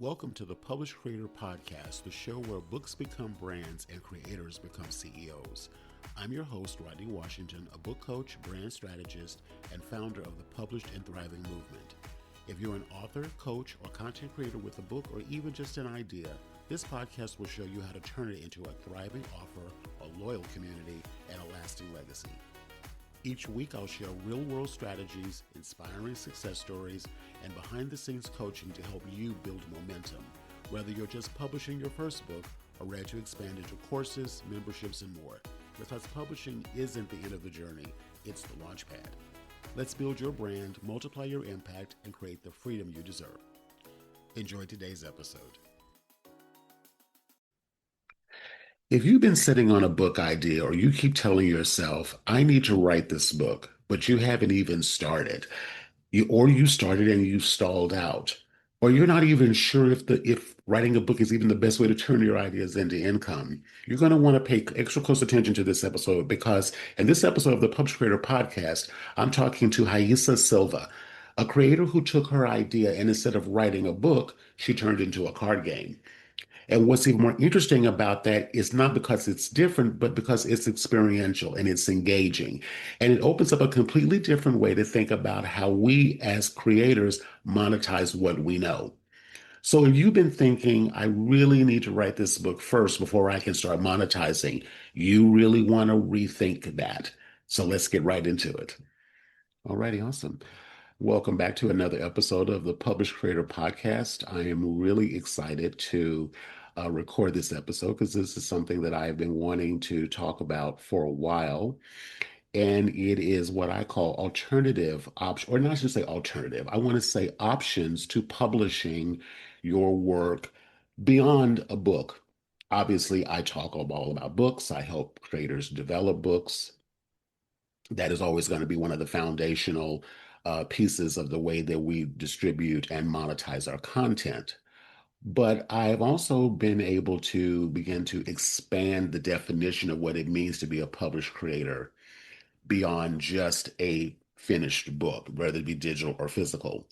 Welcome to the Publish Creator Podcast, the show where books become brands and creators become CEOs. I'm your host, Rodney Washington, a book coach, brand strategist, and founder of the Published and Thriving movement. If you're an author, coach, or content creator with a book, or even just an idea, this podcast will show you how to turn it into a thriving offer, a loyal community, and a lasting legacy. Each week, I'll share real-world strategies, inspiring success stories, and behind-the-scenes coaching to help you build momentum, whether you're just publishing your first book or ready to expand into courses, memberships, and more. Because publishing isn't the end of the journey, it's the launch pad. Let's build your brand, multiply your impact, and create the freedom you deserve. Enjoy today's episode. If you've been sitting on a book idea or you keep telling yourself, I need to write this book, but you haven't even started, you started and you stalled out, or you're not even sure if writing a book is even the best way to turn your ideas into income, you're going to want to pay extra close attention to this episode because in this episode of the Publish Creator Podcast, I'm talking to Raissa Silva, a creator who took her idea and instead of writing a book, she turned it into a card game. And what's even more interesting about that is not because it's different, but because it's experiential and it's engaging. And it opens up a completely different way to think about how we as creators monetize what we know. So if you've been thinking, I really need to write this book first before I can start monetizing, you really want to rethink that. So let's get right into it. All righty, awesome. Welcome back to another episode of the Publish Creator Podcast. I am really excited to record this episode because this is something that I've been wanting to talk about for a while. And it is what I call alternative option, or not just say alternative, I want to say options to publishing your work beyond a book. Obviously, I talk all about books. I help creators develop books. That is always going to be one of the foundational pieces of the way that we distribute and monetize our content. But I've also been able to begin to expand the definition of what it means to be a published creator beyond just a finished book, whether it be digital or physical.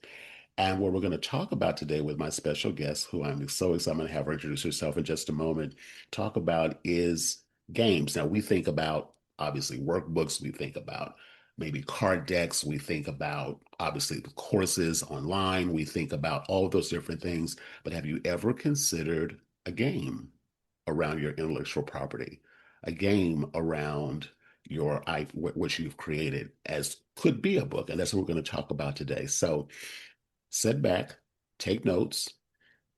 And what we're going to talk about today with my special guest, who I'm so excited, I'm going to have her introduce herself in just a moment, talk about is games. Now, we think about, obviously, workbooks, we think about maybe card decks, we think about, obviously, the courses online, we think about all of those different things. But have you ever considered a game around your intellectual property, a game around what you've created as could be a book? And that's what we're going to talk about today. So sit back, take notes,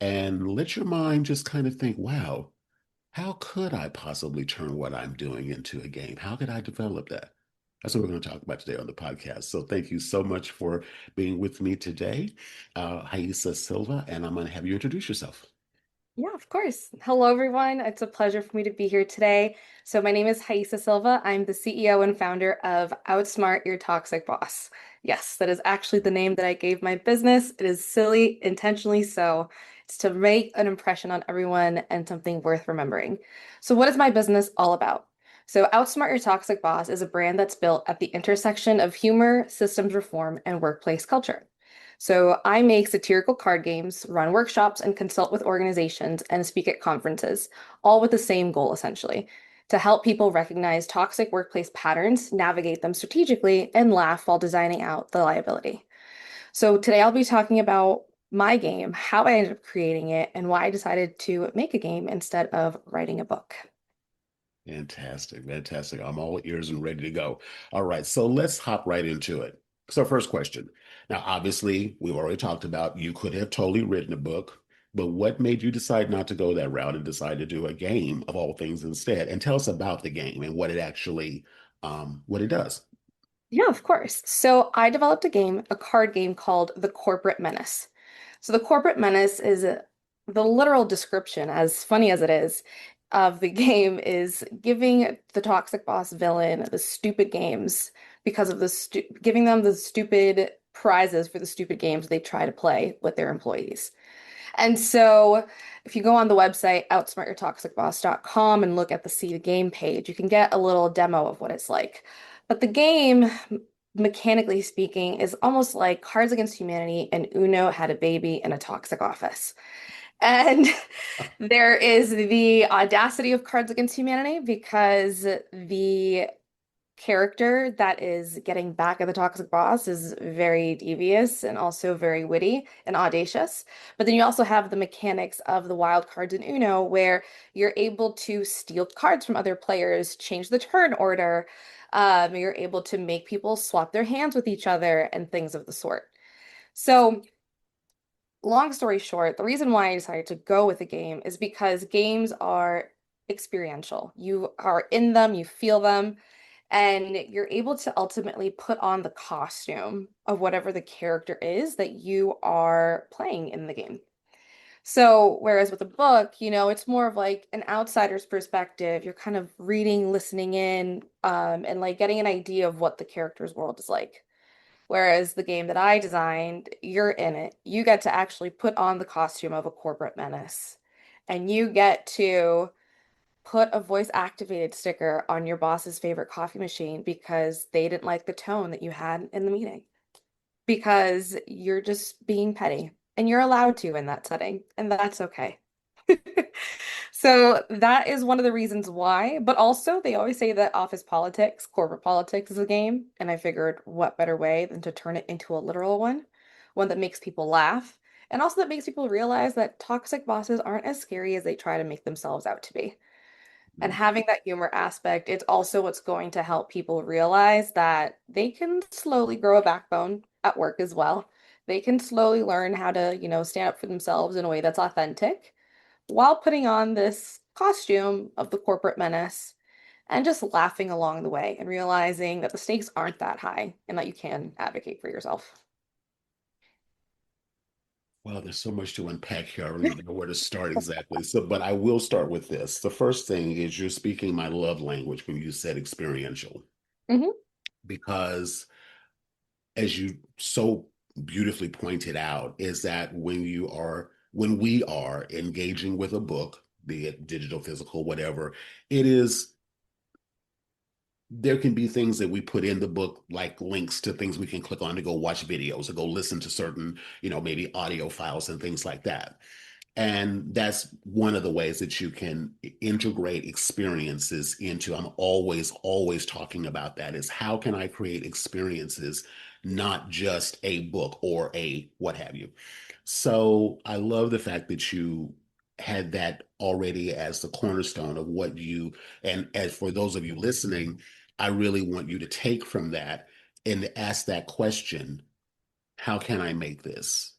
and let your mind just kind of think, wow, how could I possibly turn what I'm doing into a game? How could I develop that? That's what we're going to talk about today on the podcast. So thank you so much for being with me today, Raissa Silva, and I'm going to have you introduce yourself. Yeah, of course. Hello, everyone. It's a pleasure for me to be here today. So my name is Raissa Silva. I'm the CEO and founder of Outsmart Your Toxic Boss. Yes, that is actually the name that I gave my business. It is silly, intentionally so. It's to make an impression on everyone and something worth remembering. So what is my business all about? So Outsmart Your Toxic Boss is a brand that's built at the intersection of humor, systems reform, and workplace culture. So I make satirical card games, run workshops, and consult with organizations and speak at conferences, all with the same goal, essentially, to help people recognize toxic workplace patterns, navigate them strategically, and laugh while designing out the liability. So today I'll be talking about my game, how I ended up creating it, and why I decided to make a game instead of writing a book. Fantastic, fantastic. I'm all ears and ready to go. All right, so let's hop right into it. So, first question. Now, obviously, we've already talked about you could have totally written a book, but what made you decide not to go that route and decide to do a game of all things instead? And tell us about the game and what it actually, what it does. Yeah, of course. So I developed a card game called The Corporate Menace. So The Corporate Menace is the literal description, as funny as it is, of the game is giving the toxic boss villain the stupid games because of giving them the stupid prizes for the stupid games they try to play with their employees. And so if you go on the website outsmartyourtoxicboss.com and look at the See the Game page, you can get a little demo of what it's like. But the game, mechanically speaking, is almost like Cards Against Humanity and Uno had a baby in a toxic office. And there is the audacity of Cards Against Humanity because the character that is getting back at the toxic boss is very devious and also very witty and audacious. But then you also have the mechanics of the wild cards in Uno where you're able to steal cards from other players, change the turn order. You're able to make people swap their hands with each other and things of the sort. So long story short, the reason why I decided to go with a game is because games are experiential. You are in them, you feel them, and you're able to ultimately put on the costume of whatever the character is that you are playing in the game. So, whereas with a book, it's more of like an outsider's perspective. You're kind of reading, listening in, and like getting an idea of what the character's world is like. Whereas the game that I designed, you're in it. You get to actually put on the costume of a corporate menace. And you get to put a voice activated sticker on your boss's favorite coffee machine because they didn't like the tone that you had in the meeting. Because you're just being petty. And you're allowed to in that setting. And that's okay. So that is one of the reasons why. But also, they always say that office politics, corporate politics is a game. And I figured what better way than to turn it into a literal one that makes people laugh. And also that makes people realize that toxic bosses aren't as scary as they try to make themselves out to be. And having that humor aspect, it's also what's going to help people realize that they can slowly grow a backbone at work as well. They can slowly learn how to, stand up for themselves in a way that's authentic while putting on this costume of the corporate menace and just laughing along the way and realizing that the stakes aren't that high and that you can advocate for yourself. Well, there's so much to unpack here. I don't even know where to start exactly. So, but I will start with this. The first thing is you're speaking my love language when you said experiential, Hmm. because as you so beautifully pointed out, is that when we are engaging with a book, be it digital, physical, whatever, it is there can be things that we put in the book, like links to things we can click on to go watch videos or go listen to certain, maybe audio files and things like that. And that's one of the ways that you can integrate experiences into. I'm always talking about that is how can I create experiences, not just a book or a what have you. So I love the fact that you had that already as the cornerstone of what you, and as for those of you listening, I really want you to take from that and ask that question, how can I make this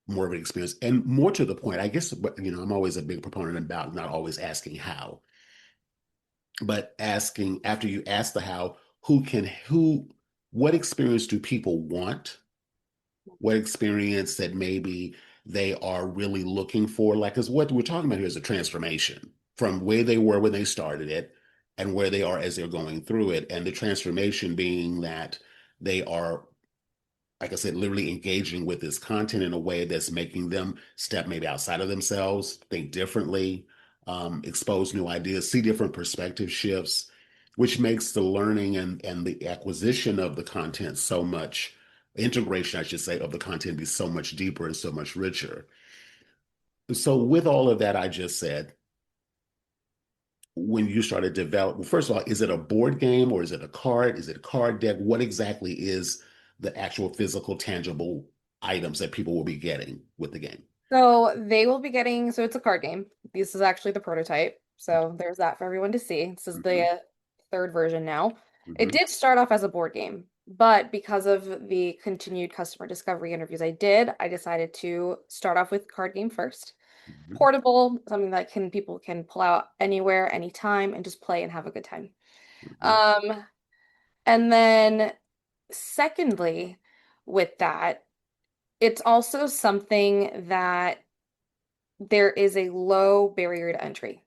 more of an experience? And more to the point, I guess, I'm always a big proponent about not always asking how, but asking after you ask the how, what experience do people want? What experience that maybe they are really looking for? Like, because what we're talking about here is a transformation from where they were when they started it and where they are as they're going through it. And the transformation being that they are, like I said, literally engaging with this content in a way that's making them step maybe outside of themselves, think differently, expose new ideas, see different perspective shifts, which makes the learning and the acquisition of the content so much, integration, I should say, of the content be so much deeper and so much richer. So, with all of that I just said, when you started developing, first of all, is it a board game or is it a card? Is it a card deck? What exactly is the actual physical, tangible items that people will be getting with the game? So they will be getting, so it's a card game. This is actually the prototype. So there's that for everyone to see. This is the Hmm. third version now. It Hmm. did start off as a board game, but because of the continued customer discovery interviews I decided to start off with card game first. Hmm. Portable, something that can people can pull out anywhere, anytime, and just play and have a good time. Hmm. Um, and then secondly, with that, it's also something that there is a low barrier to entry.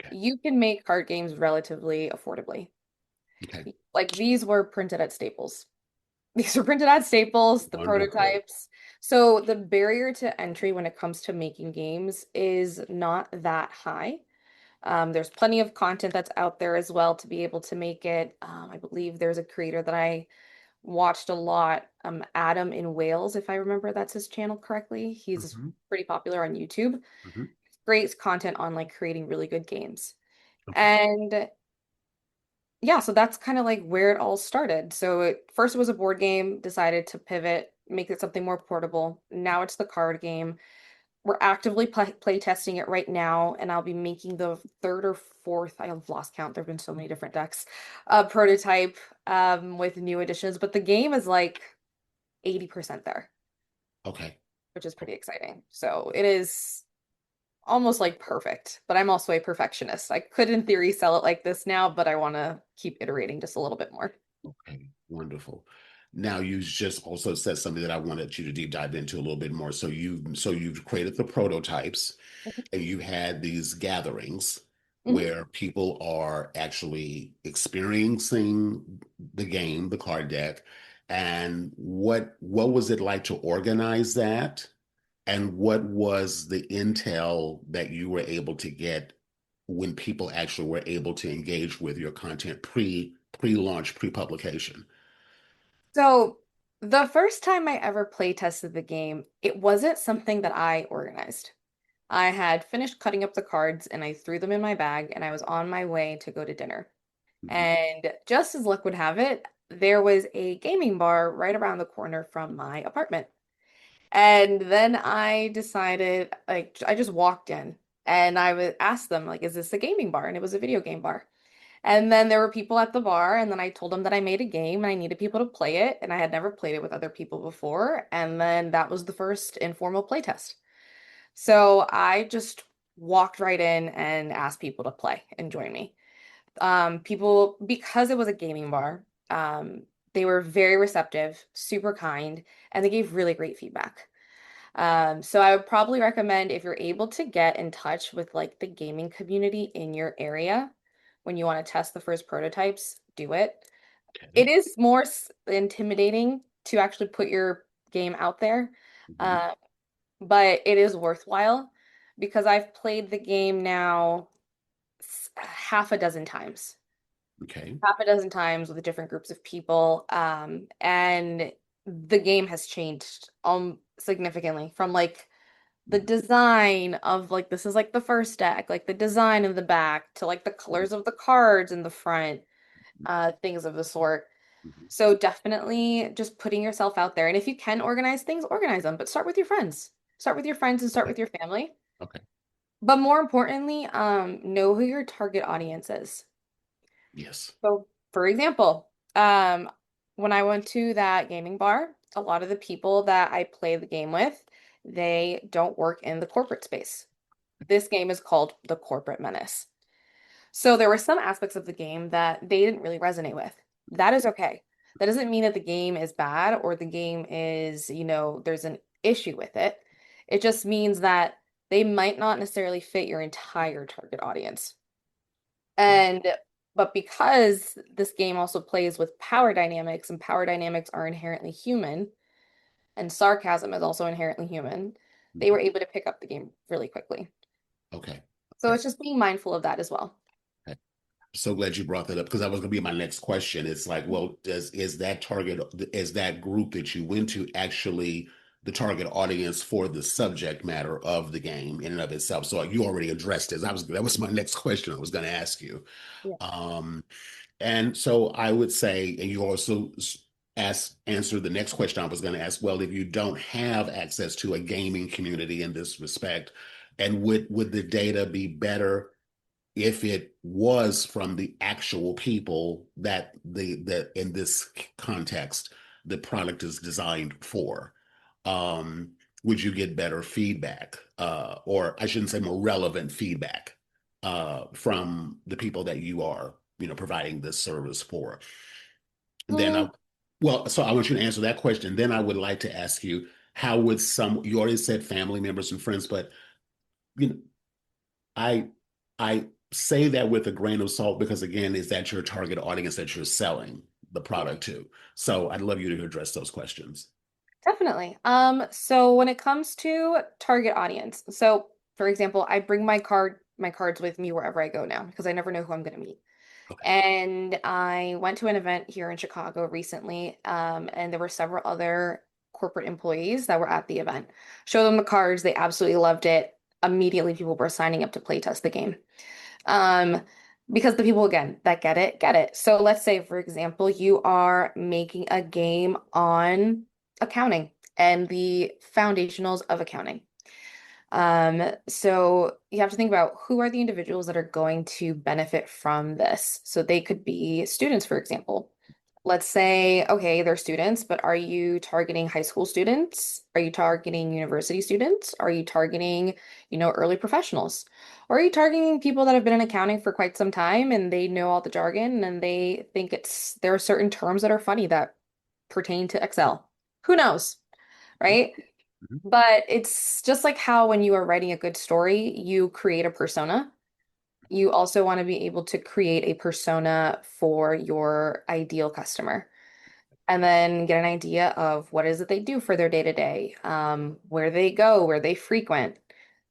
Okay. You can make card games relatively affordably. Okay. Like these were printed at Staples. These were printed at Staples, the Wonderful. prototypes. So the barrier to entry when it comes to making games is not that high. There's plenty of content that's out there as well to be able to make it. I believe there's a creator that I watched a lot. Adam in Wales, if I remember that's his channel correctly. He's Hmm. pretty popular on YouTube. Hmm. Great content on like creating really good games. Okay. And yeah, so that's kind of like where it all started. So first it was a board game, decided to pivot, make it something more portable. Now it's the card game. We're actively play testing it right now, and I'll be making the third or fourth, I've lost count, there have been so many different decks, prototype with new additions, but the game is like 80% there, Okay. which is pretty exciting. So it is almost like perfect, but I'm also a perfectionist. I could, in theory, sell it like this now, but I want to keep iterating just a little bit more. Okay, wonderful. Now you just also said something that I wanted you to deep dive into a little bit more. So you've created the prototypes and you had these gatherings Mhm. where people are actually experiencing the game, the card deck, and what was it like to organize that? And what was the intel that you were able to get when people actually were able to engage with your content pre-launch, pre-publication? So the first time I ever play tested the game, it wasn't something that I organized. I had finished cutting up the cards and I threw them in my bag and I was on my way to go to dinner. Mhm. And just as luck would have it, there was a gaming bar right around the corner from my apartment. And then I decided, like, I just walked in and I would ask them, like, is this a gaming bar? And it was a video game bar. And then there were people at the bar, and then I told them that I made a game and I needed people to play it, and I had never played it with other people before. And then that was the first informal play test. So I just walked right in and asked people to play and join me. People, because it was a gaming bar, they were very receptive, super kind, and they gave really great feedback. So I would probably recommend if you're able to get in touch with like the gaming community in your area when you want to test the first prototypes, do it. It Okay. is more intimidating to actually put your game out there, Mhm. uh, but it is worthwhile because I've played the game now half a dozen times, Okay. half a dozen times with different groups of people, and the game has changed significantly from like the Mhm. design of like this is like the first deck, like the design of the back to like the colors of the cards in the front, things of the sort. Mhm. So definitely just putting yourself out there. And if you can organize things, organize them, but start with your friends. Start with your friends and start Okay. with your family. Okay. But more importantly, know who your target audience is. Yes. So, for example, when I went to that gaming bar, a lot of the people that I play the game with, they don't work in the corporate space. This game is called The Corporate Menace. So there were some aspects of the game that they didn't really resonate with. That is okay. That doesn't mean that the game is bad or the game is, there's an issue with it. It just means that they might not necessarily fit your entire target audience. Okay. And but because this game also plays with power dynamics and power dynamics are inherently human and sarcasm is also inherently human, they Mhm. were able to pick up the game really quickly. Okay. So Okay. it's just being mindful of that as well. Okay. So glad you brought that up because that was going to be my next question. It's like, well, does is that target, is that group that you went to actually the target audience for the subject matter of the game in and of itself? So you already addressed this. That was my next question I was going to ask you. Yeah. Um, and so I would say, and you also answer the next question I was going to ask. Well, if you don't have access to a gaming community in this respect, and would the data be better if it was from the actual people that the in this context the product is designed for? Um, would you get better feedback, or I shouldn't say more relevant feedback, from the people that you are, providing this service for? And then Mm, so I want you to answer that question. Then I would like to ask you, how would you already said family members and friends, but you know, I I say that with a grain of salt because again, is that your target audience that you're selling the yeah, product to? So I'd love you to address those questions. definitely. So when it comes to target audience, so for example, I bring my cards with me wherever I go now because I never know who I'm going to meet. Okay. And I went to an event here in Chicago recently, and there were several other corporate employees that were at the event. Show them the cards, they absolutely loved it. Immediately, people were signing up to play test the game. Um, because the people, again, that get it, get it. So let's say, for example, you are making a game on accounting and the foundationals of accounting. So you have to think about who are the individuals that are going to benefit from this. So they could be students, for example. Let's say, okay, they're students, but are you targeting high school students? Are you targeting university students? Are you targeting, early professionals? Or are you targeting people that have been in accounting for quite some time and they know all the jargon and they think there are certain terms that are funny that pertain to Excel? Who knows, right? Mhm. But it's just like how when you are writing a good story, you create a persona. You also want to be able to create a persona for your ideal customer and then get an idea of what is it they do for their day to day, where they go, where they frequent.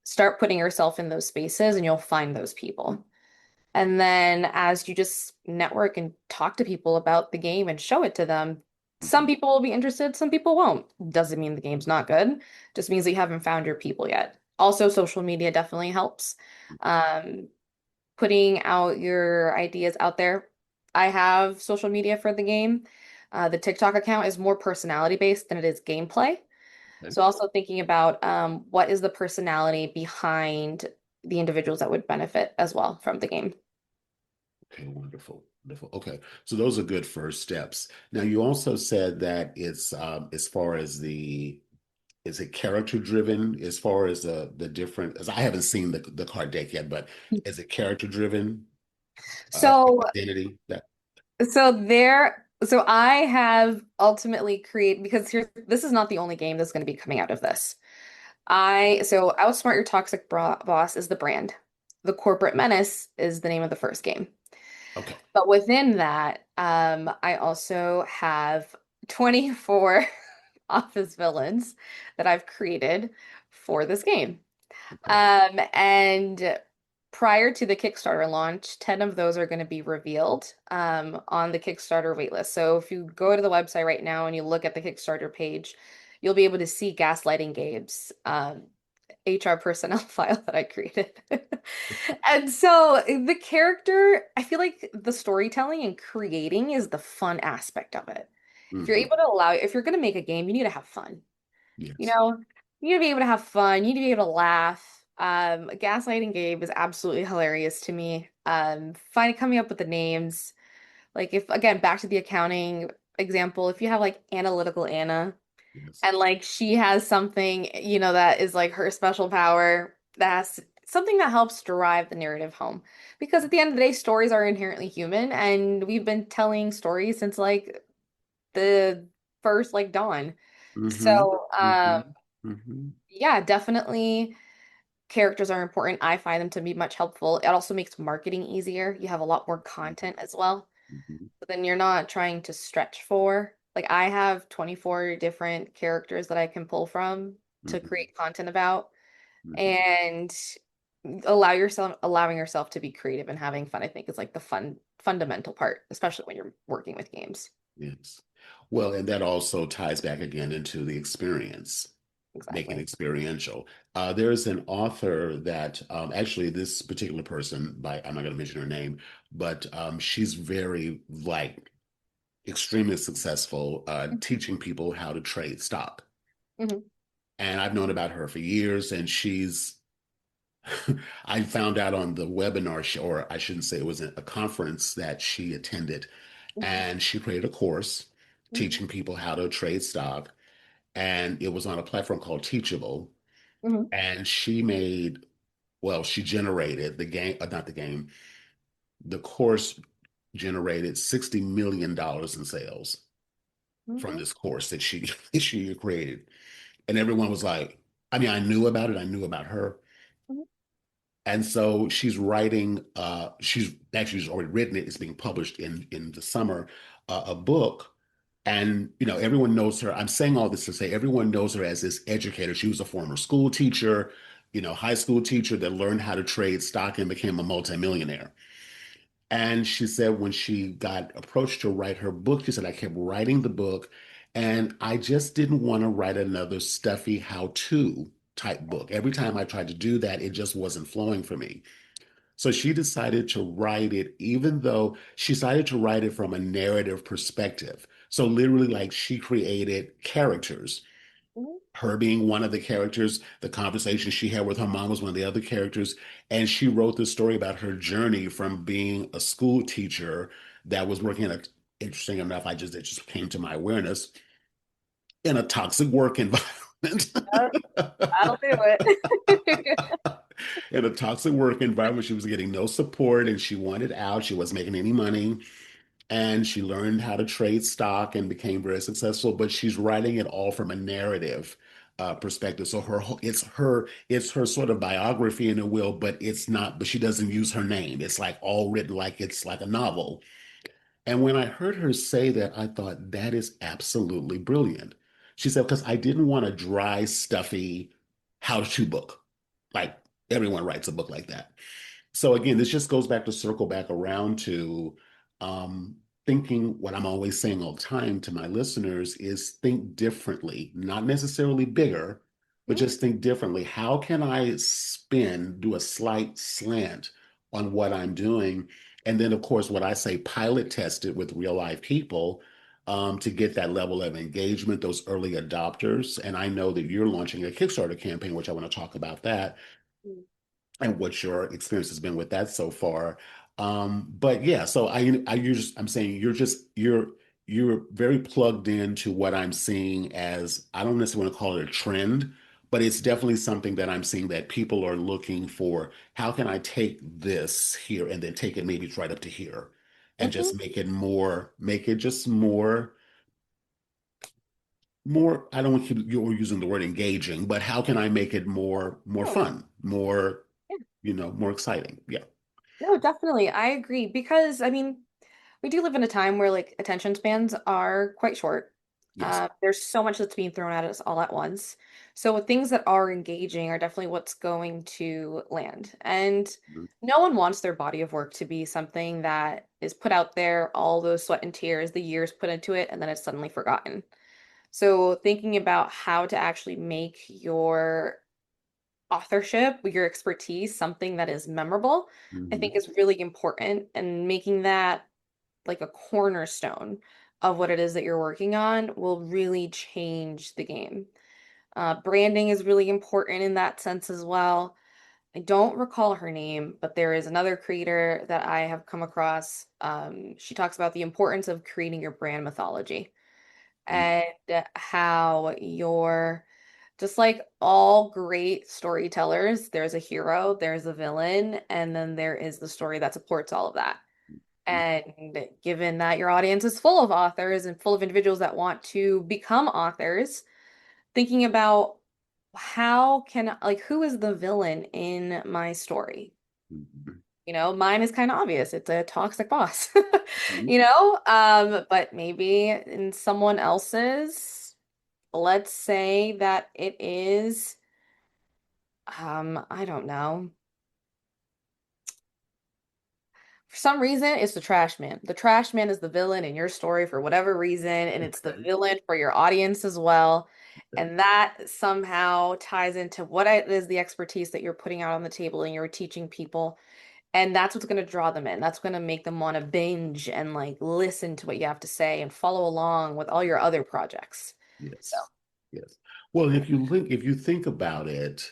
Start putting yourself in those spaces and you'll find those people. And then as you just network and talk to people about the game and show it to them, some Mhm. people will be interested, some people won't. Doesn't mean the game's not good, just means that you haven't found your people yet. Also, social media definitely helps. Um, Putting out your ideas out there. I have social media for the game. The TikTok account is more personality based than it is gameplay. Okay. So also thinking about what is the personality behind the individuals that would benefit as well from the game. Okay, wonderful. Wonderful. Okay. So those are good first steps. Now you also said that it's as far as the is it character driven as far as the different as I haven't seen the card deck yet, but is it character driven So identity that so I have ultimately created because this is not the only game that's going to be coming out of this. So Outsmart Your Toxic Boss is the brand. The Corporate Menace is the name of the first game. okay. But within that, I also have 24 office villains that I've created for this game. Okay. And prior to the Kickstarter launch, 10 of those are going to be revealed on the Kickstarter waitlist. So if you go to the website right now and you look at the Kickstarter page, you'll be able to see Gaslighting Gabe's HR personnel file that I created. And so the character, I feel like the storytelling and creating is the fun aspect of it. Hmm. If you're going to make a game, you need to have fun. You Yes. know, you need to be able to have fun. You need to be able to laugh. Gaslighting Gabe is absolutely hilarious to me. Coming up with the names, like if again back to the accounting example, if you have like analytical Anna Yes. and like she has something, that is like her special power, that's something that helps drive the narrative home. Because at the end of the day, stories are inherently human, and we've been telling stories since like the first like dawn. Hmm. So, Hmm. Hmm. yeah, definitely characters are important. I find them to be much helpful. It also makes marketing easier. You have a lot more content as well. Hmm. But then you're not trying to stretch for. Like I have 24 different characters that I can pull from to Hmm. create content about Hmm. and allowing yourself to be creative and having fun, I think is like the fundamental part, especially when you're working with games. Yes. Well, and that also ties back again into the experience, make it Exactly. experiential. There's an author that actually this particular person, I'm not going to mention her name, but she's very like extremely successful teaching people how to trade stock. Hmm. And I've known about her for years, and I found out on the webinar, or I shouldn't say it was a conference that she attended, and she created a course Hmm. teaching people how to trade stock. And it was on a platform called Teachable. Hmm. And she generated the game, not the game, the course generated $60 million in sales from Hmm. this course that she she created. And everyone was like, I mean, I knew about it, I knew about her. Hmm. And so she's already written it. It's being published in the summer, a book. And everyone knows her. I'm saying all this to say everyone knows her as this educator. She was a former school teacher, high school teacher that learned how to trade stock and became a multimillionaire. And she said when she got approached to write her book, she said, I kept writing the book and I just didn't want to write another stuffy how-to type book. Every time I tried to do that, it just wasn't flowing for me. So she decided to write it, even though she decided to write it from a narrative perspective. So literally, like she created characters, Mhm. her being one of the characters, the conversation she had with her mom was one of the other characters. And she wrote the story about her journey from being a school teacher that was working in a, interesting enough, it just came to my awareness, in a toxic work environment. Yep, that'll do it. In a toxic work environment, she was getting no support and she wanted out. She wasn't making any money. And she learned how to trade stock and became very successful, but she's writing it all from a narrative perspective. So it's her sort of biography in a will, but it's not, but she doesn't use her name. It's like all written like it's like a novel. And when I heard her say that, I thought that is absolutely brilliant. She said, because I didn't want a dry, stuffy how-to book. Like everyone writes a book like that. So again, this just goes back to circle back around to um, thinking what I'm always saying all the time to my listeners is think differently, not necessarily bigger, but Mhm. just think differently. How can I do a slight slant on what I'm doing? And then, of course, what I say, pilot test it with real life people to get that level of engagement, those early adopters. And I know that you're launching a Kickstarter campaign, which I want to talk about that and what your experience has been with that so far. But yeah, so I'm saying you're very plugged into what I'm seeing as I don't necessarily want to call it a trend, but it's definitely something that I'm seeing that people are looking for. How can I take this here and then take it maybe right up to here and Mhm. just make it just more, I don't want you're using the word engaging, but how can I make it more Oh, fun, more, yeah. more exciting? Yeah. No, definitely. I agree because we do live in a time where like attention spans are quite short. Yes. There's so much that's being thrown at us all at once. So things that are engaging are definitely what's going to land. And Mhm. no one wants their body of work to be something that is put out there, all those sweat and tears, the years put into it, and then it's suddenly forgotten. So thinking about how to actually make your authorship, your expertise, something that is memorable, I Mhm. think is really important, and making that like a cornerstone of what it is that you're working on will really change the game. Branding is really important in that sense as well. I don't recall her name, but there is another creator that I have come across. She talks about the importance of creating your brand mythology and how you're just like all great storytellers, there's a hero, there's a villain, and then there is the story that supports all of that. Mhm. And given that your audience is full of authors and full of individuals that want to become authors, thinking about how can, like, who is the villain in my story? Mhm. Mine is kind of obvious. It's a toxic boss, Mhm. but maybe in someone else's, let's say that it is, I don't know. For some reason, it's the trash man. The trash man is the villain in your story for whatever reason, and it's the Okay. villain for your audience as well. Okay. And that somehow ties into what it is the expertise that you're putting out on the table and you're teaching people. And that's what's going to draw them in. That's going to make them want to binge and like listen to what you have to say and follow along with all your other projects. So, Yes. Yes. Well, if you think about it,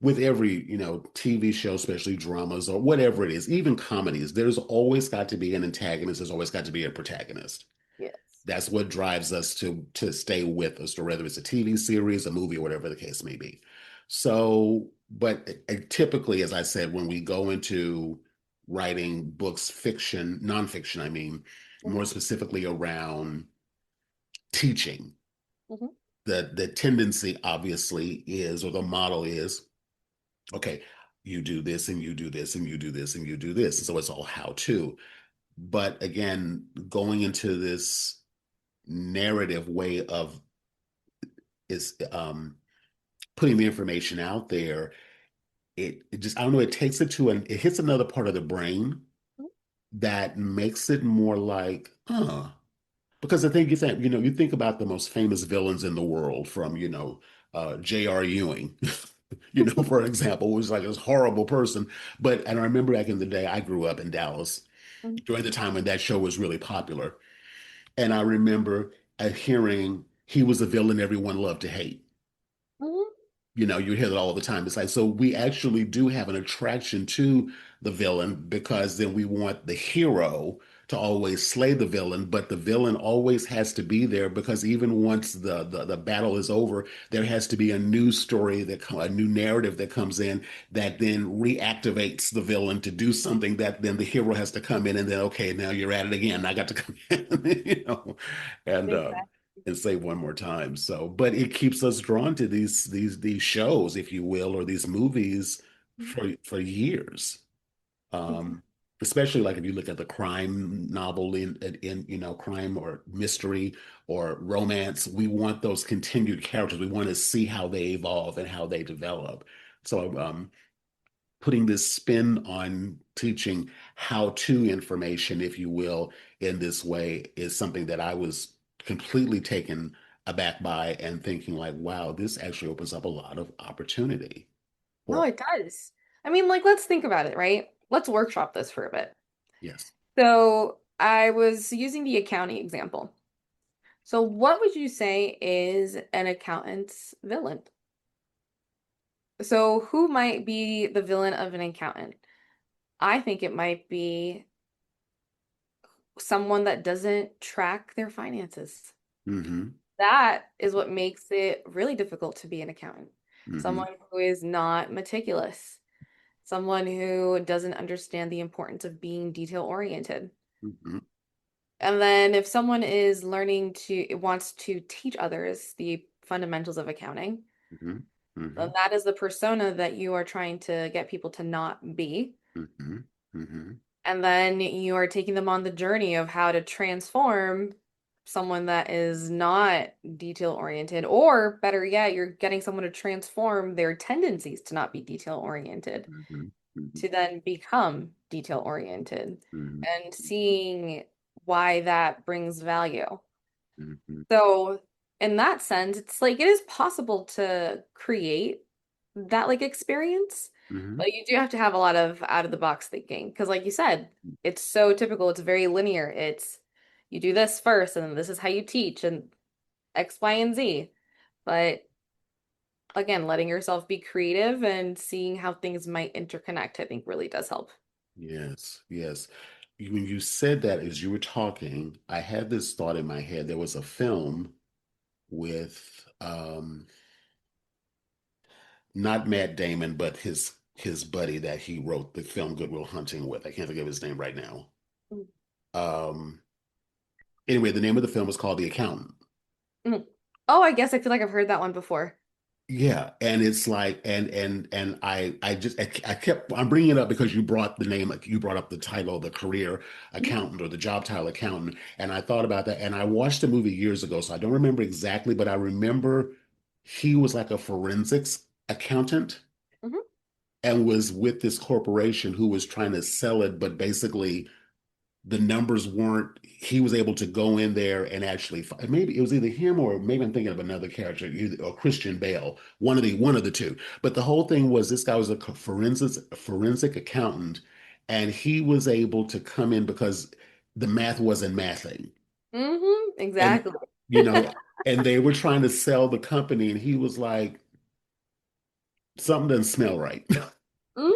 with every, TV show, especially dramas or whatever it is, even comedies, there's always got to be an antagonist, there's always got to be a protagonist. yes. That's what drives us to stay with us, or whether it's a TV series, a movie, or whatever the case may be. So, but typically, as I said, when we go into writing books, fiction, nonfiction, I mean, more Mhm, specifically around teaching, mhm, the tendency obviously is, or the model is, okay, you do this and you do this and you do this and you do this. And so it's all how to. But again, going into this narrative way of is putting the information out there, it just, I don't know, it takes it to it hits another part of the brain that makes it more like, because the thing you think, you think about the most famous villains in the world from, J.R. Ewing, for example, was like this horrible person. And I remember back in the day, I grew up in Dallas Mhm. during the time when that show was really popular. And I remember hearing he was a villain everyone loved to hate. Mhm. You hear that all the time. It's like, so we actually do have an attraction to the villain because then we want the hero to always slay the villain, but the villain always has to be there because even once the battle is over, there has to be a new story a new narrative that comes in that then reactivates the villain to do something that then the hero has to come in and then, okay, now you're at it again. I got to come in, and say one more time. So, but it keeps us drawn to these shows, if you will, or these movies for years. Exactly. Um, Especially like if you look at the crime novel crime or mystery or romance, we want those continued characters. We want to see how they evolve and how they develop. So, putting this spin on teaching how to information, if you will, in this way is something that I was completely taken aback by and thinking like, wow, this actually opens up a lot of opportunity No, for, it does. I mean, like, let's think about it, right? Let's workshop this for a bit. yes. So, I was using the accounting example. So, what would you say is an accountant's villain? So, who might be the villain of an accountant? I think it might be someone that doesn't track their finances. Mm-hmm. That is what makes it really difficult to be an accountant. Mm-hmm. Someone who is not meticulous, someone who doesn't understand the importance of being detail oriented. Mm-hmm. And then if someone is learning to wants to teach others the fundamentals of accounting, Mm-hmm. Mm-hmm. then that is the persona that you are trying to get people to not be. Mm-hmm. Mm-hmm. And then you are taking them on the journey of how to transform someone that is not detail oriented, or better yet, you're getting someone to transform their tendencies to not be detail oriented Mm-hmm. Mm-hmm. to then become detail oriented Mm-hmm. and seeing why that brings value. Mm-hmm. So, in that sense, it's like it is possible to create that like experience, Mm-hmm. but you do have to have a lot of out of the box thinking because, like you said, it's so typical. It's very linear. It's you do this first, and then this is how you teach, and X, Y, and Z. But again, letting yourself be creative and seeing how things might interconnect, I think really does help. Yes, yes. When you said that as you were talking, I had this thought in my head. There was a film with not Matt Damon, but his buddy that he wrote the film Good Will Hunting with. I can't think of his name right now. Um, anyway, the name of the film is called The Accountant. Mhm. Oh, I guess I feel like I've heard that one before. Yeah, and it's like, and I kept I'm bringing it up because you brought the name, like you brought up the title, the career Mhm. accountant or the job title accountant, and I thought about that, and I watched the movie years ago, so I don't remember exactly, but I remember he was like a forensics accountant Mhm. and was with this corporation who was trying to sell it, but basically the numbers weren't, he was able to go in there and actually maybe it was either him or maybe I'm thinking of another character or Christian Bale, one of the two. But the whole thing was this guy was a forensic accountant, and he was able to come in because the math wasn't mathing. And Exactly. you know and they were trying to sell the company, and he was like, something doesn't smell right. hmm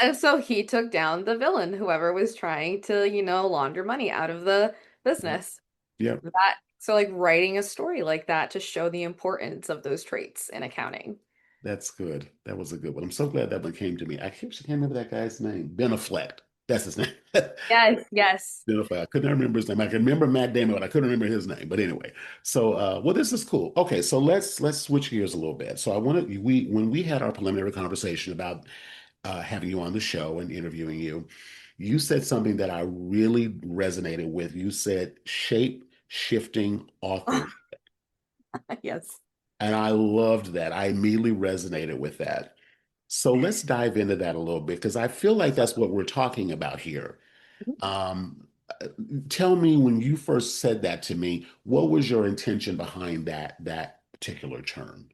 And so he took down the villain, whoever was trying to, launder money out of the Yep. business. Yep. So like writing a story like that to show the importance of those traits in accounting. That's good. That was a good one. I'm so glad that one came to me. Can't remember that guy's name. Ben Affleck. That's his name. Ben Yes, yes. Affleck. I couldn't remember his name. I can remember Matt Damon, but I couldn't remember his name. But anyway, so well, this is cool. Okay, so let's switch gears a little bit. So I wanted we when we had our preliminary conversation about having you on the show and interviewing you, you said something that I really resonated with. You said shape shifting author, Yes. and I loved that. I immediately resonated with that. So let's dive into that a little bit because I feel like that's what we're talking about here. Um, uh, Tell me when you first said that to me, what was your intention behind that particular term?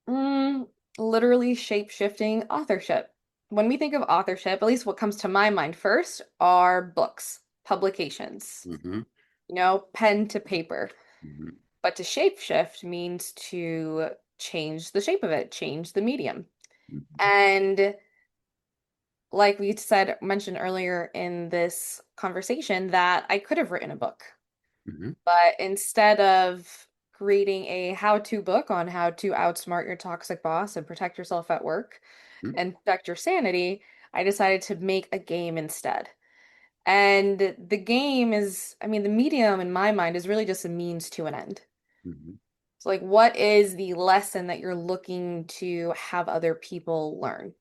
Mm, literally shape-shifting authorship. When we think of authorship, at least what comes to my mind first are books, publications, Hmm. pen to paper. Hmm. But to shapeshift means to change the shape of it, change the medium. And like we mentioned earlier in this conversation, that I could have written a book, Hmm. but instead of creating a how-to book on how to outsmart your toxic boss and protect yourself at work and protect your sanity, I decided to make a game instead. And the game is, I mean, the medium in my mind is really just a means to an end. Hmm. So, like, what is the lesson that you're looking to have other people learn?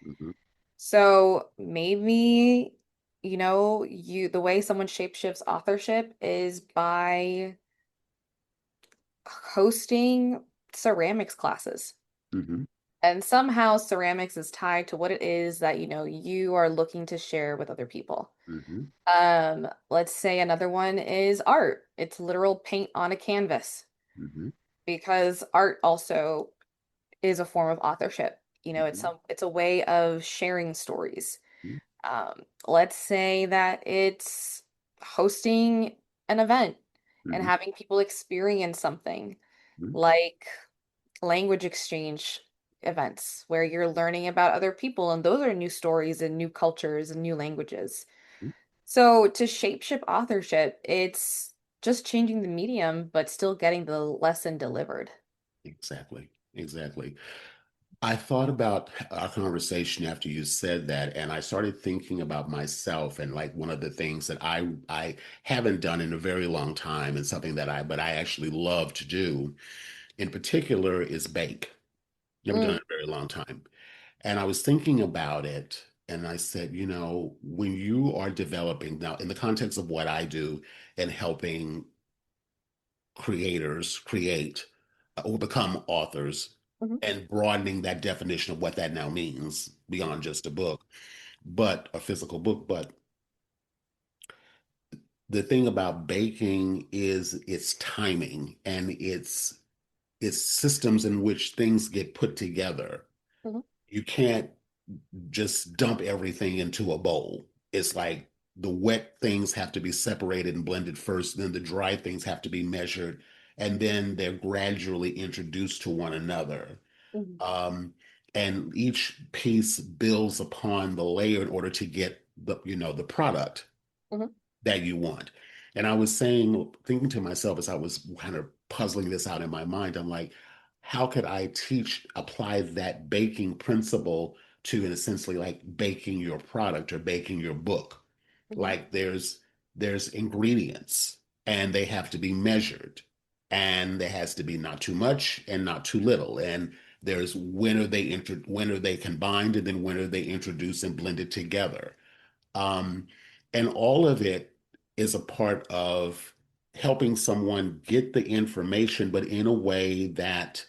Hmm. So maybe, the way someone shapeshifts authorship is by hosting ceramics classes. Hmm. And somehow ceramics is tied to what it is that, you are looking to share with other people. Hmm. Let's say another one is art. It's literal paint on a canvas Hmm. because art also is a form of authorship. Hmm. It's a way of sharing stories. Let's say that it's hosting an event and hmm. having people experience something Hmm. like language exchange events where you're learning about other people, and those are new stories and new cultures and new languages. So to shapeshift authorship, it's just changing the medium, but still getting the lesson delivered. Exactly. Exactly. I thought about our conversation after you said that, and I started thinking about myself and like one of the things that I haven't done in a very long time, and something that I actually love to do in particular is bake. Never done Mm, it in a very long time. And I was thinking about it, and I said, when you are developing now in the context of what I do and helping creators create or become authors mhm, and broadening that definition of what that now means beyond just a book, but a physical book. But the thing about baking is its timing and its systems in which things get put together. mhm, You can't just dump everything into a bowl. It's like the wet things have to be separated and blended first, then the dry things have to be measured, and then they're gradually introduced to one another. mhm, Um, and each piece builds upon the layer in order to get the product mhm, that you want. And I was saying, thinking to myself as I was kind of puzzling this out in my mind, I'm like, how could I apply that baking principle to, and essentially like baking your product or baking your book? mhm, Like there's ingredients and they have to be measured, and there has to be not too much and not too little. And there's when are they combined, and then when are they introduced and blended together. Um, and all of it is a part of helping someone get the information, but in a way that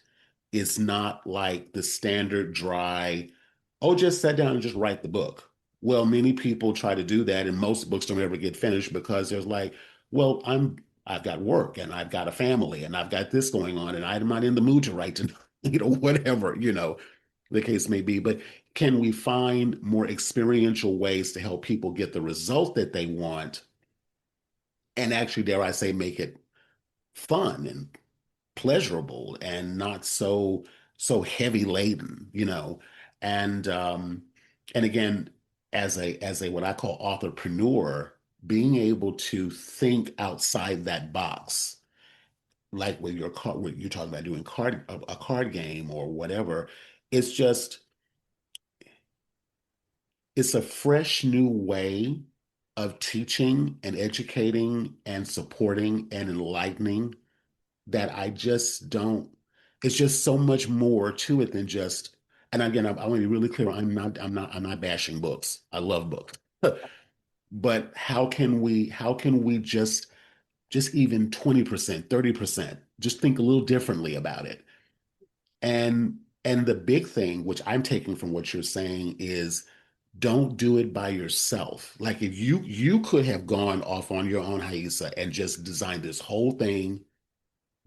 is not like the standard dry, oh, just sit down and just write the book. Well, many people try to do that, and most books don't ever get finished because there's like, well, I've got work and I've got a family and I've got this going on, and I'm not in the mood to write tonight, whatever, the case may be. But can we find more experiential ways to help people get the result that they want and actually, dare I say, make it fun and pleasurable and not so heavy laden, And and again, as a what I call authorpreneur, being able to think outside that box, like when you're talking about doing a card game or whatever, it's just it's a fresh new way of teaching and educating and supporting and enlightening that I just don't, it's just so much more to it than just, and again, I want to be really clear, I'm not bashing books. I love books. But how can we just even 20%, 30%, just think a little differently about it. And And the big thing, which I'm taking from what you're saying, is don't do it by yourself. Like if you could have gone off on your own, Haisa, and just designed this whole thing,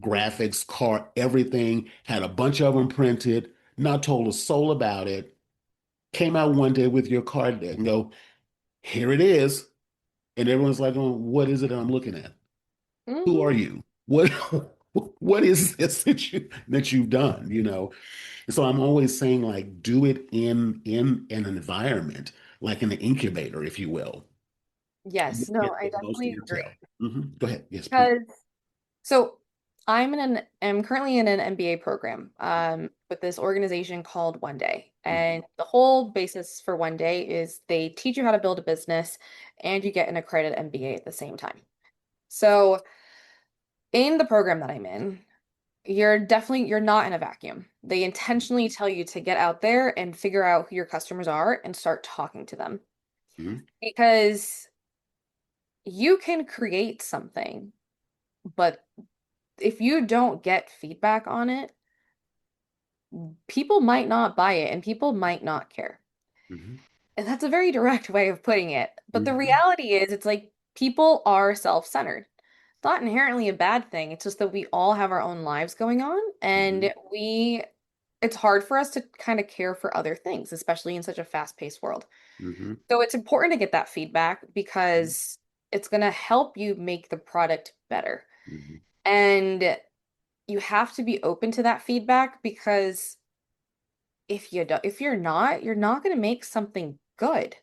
graphics, car, everything, had a bunch of them printed, not told a soul about it, came out one day with your card and go, here it is. And everyone's like, oh, what is it that I'm looking at? Who are Hmm. you? What what is this that you've done? So I'm always saying, like, do it in an environment, like in an incubator, if you will. Yes, no, Get I the most definitely intel. agree. Go ahead. Yes, please. Because so I'm currently in an MBA program with this organization called One Day. Mhm, And the whole basis for One Day is they teach you how to build a business and you get an accredited MBA at the same time. So in the program that I'm in, you're not in a vacuum. They intentionally tell you to get out there and figure out who your customers are and start talking to them. mhm, Because you can create something, but if you don't get feedback on it, people might not buy it and people might not care. mhm, And that's a very direct way of putting it. But the mhm, reality is, it's like people are self-centered. It's not inherently a bad thing. It's just that we all have our own lives going on, mhm, and it's hard for us to kind of care for other things, especially in such a fast-paced world. mhm, So it's important to get that feedback because it's going to help you make the product better. mhm. And you have to be open to that feedback because if you're not going to make something good.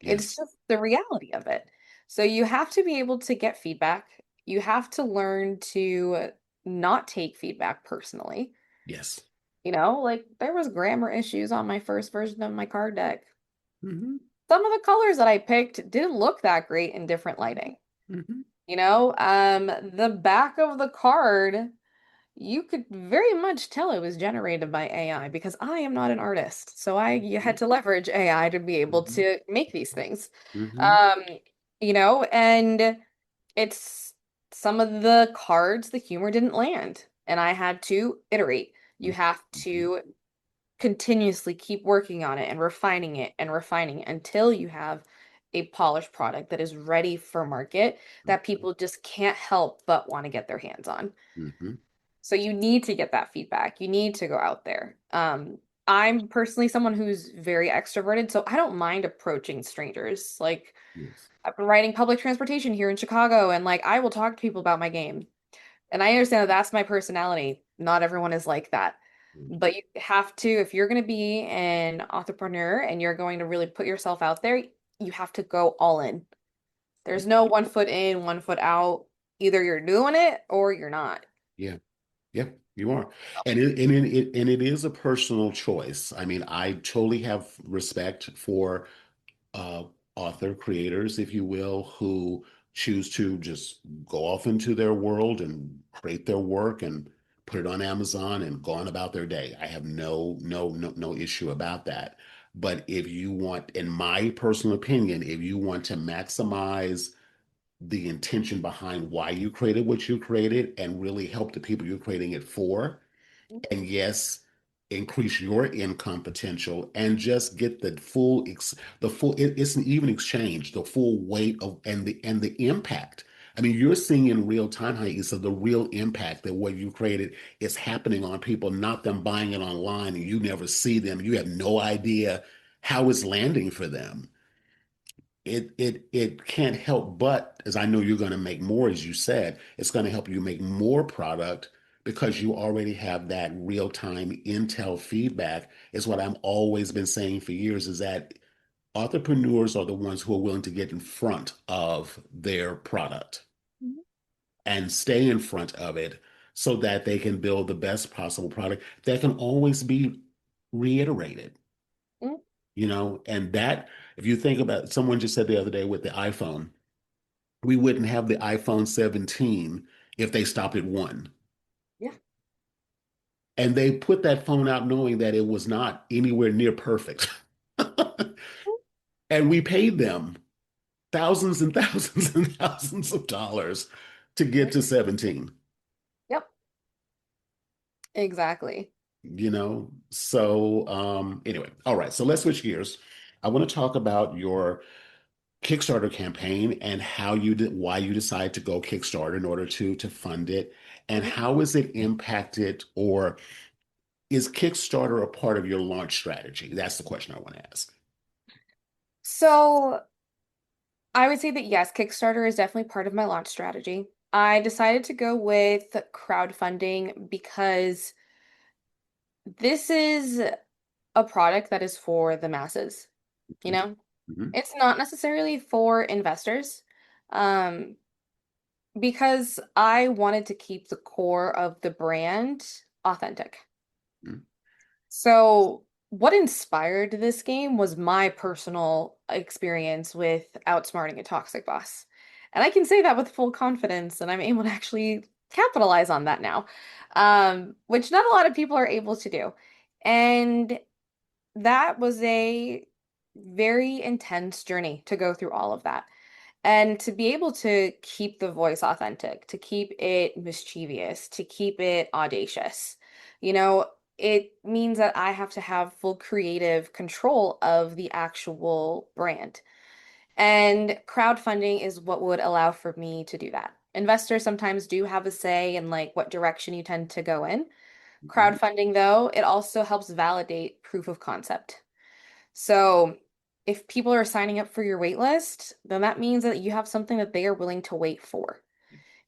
It's Yes. just the reality of it. So you have to be able to get feedback. You have to learn to not take feedback personally. Yes. Like there was grammar issues on my first version of my card deck. Mhm, Some of the colors that I picked didn't look that great in different lighting. mhm, The back of the card, you could very much tell it was generated by AI because I am not an artist. So you had mhm, to leverage AI to be able mhm, to make these things. mhm, Um, and it's some of the cards, the humor didn't land, and I had to iterate. You have mhm, to continuously keep working on it and refining it until you have a polished product that is ready for market that people just can't help but want to get their hands on. mhm. So you need to get that feedback. You need to go out there. I'm personally someone who's very extroverted, so I don't mind approaching strangers. Like Yes. I've been riding public transportation here in Chicago, and like I will talk to people about my game. And I understand that that's my personality. Not everyone is like that. But you have to, if you're going to be an entrepreneur and you're going to really put yourself out there, you have to go all in. There's no one foot in, one foot out. Either you're doing it or you're not. Yeah. Yeah, you are. And it is a personal choice. I mean, I totally have respect for uh, author creators, if you will, who choose to just go off into their world and create their work and put it on Amazon and go on about their day. I have no issue about that. But if you want, in my personal opinion, if you want to maximize the intention behind why you created what you created and really help the people you're creating it for, and yes, increase your income potential and just get it's an even exchange, the full weight of and the impact. I mean, you're seeing in real time, so the real impact that what you created is happening on people, not them buying it online and you never see them. You have no idea how it's landing for them. It can't help but, as I know you're going to make more, as you said, it's going to help you make more product because you already have that real-time intel feedback. Is what I've always been saying for years, is that entrepreneurs are the ones who are willing to get in front of their product Mhm. and stay in front of it so that they can build the best possible product that can always be reiterated. Mhm. And that, if you think about, someone just said the other day with the iPhone, we wouldn't have the iPhone 17 if they stopped at one. Yeah. And they put that phone out knowing that it was not anywhere near perfect. And we paid them thousands and thousands and thousands of dollars to get Mhm. to 17. Yep. Exactly. Anyway, all right, so let's switch gears. I want to talk about your Kickstarter campaign and how you did why you decided to go Kickstarter in order to fund it, and Mhm. how is it impacted, or is Kickstarter a part of your launch strategy? That's the question I want to ask. So I would say that yes, Kickstarter is definitely part of my launch strategy. I decided to go with crowdfunding because this is a product that is for the masses, you Okay. know? Mhm. It's not necessarily for investors, um, because I wanted to keep the core of the brand authentic. Mhm. So, what inspired this game was my personal experience with outsmarting a toxic boss. And I can say that with full confidence, and I'm able to actually capitalize on that now, which not a lot of people are able to do. And that was a very intense journey to go through all of that. And to be able to keep the voice authentic, to keep it mischievous, to keep it audacious, you know, it means that I have to have full creative control of the actual brand. And crowdfunding is what would allow for me to do that. Investors sometimes do have a say in like what direction you tend to go in. Mhm. Crowdfunding, though, it also helps validate proof of concept. So if people are signing up for your wait list, then that means that you have something that they are willing to wait for.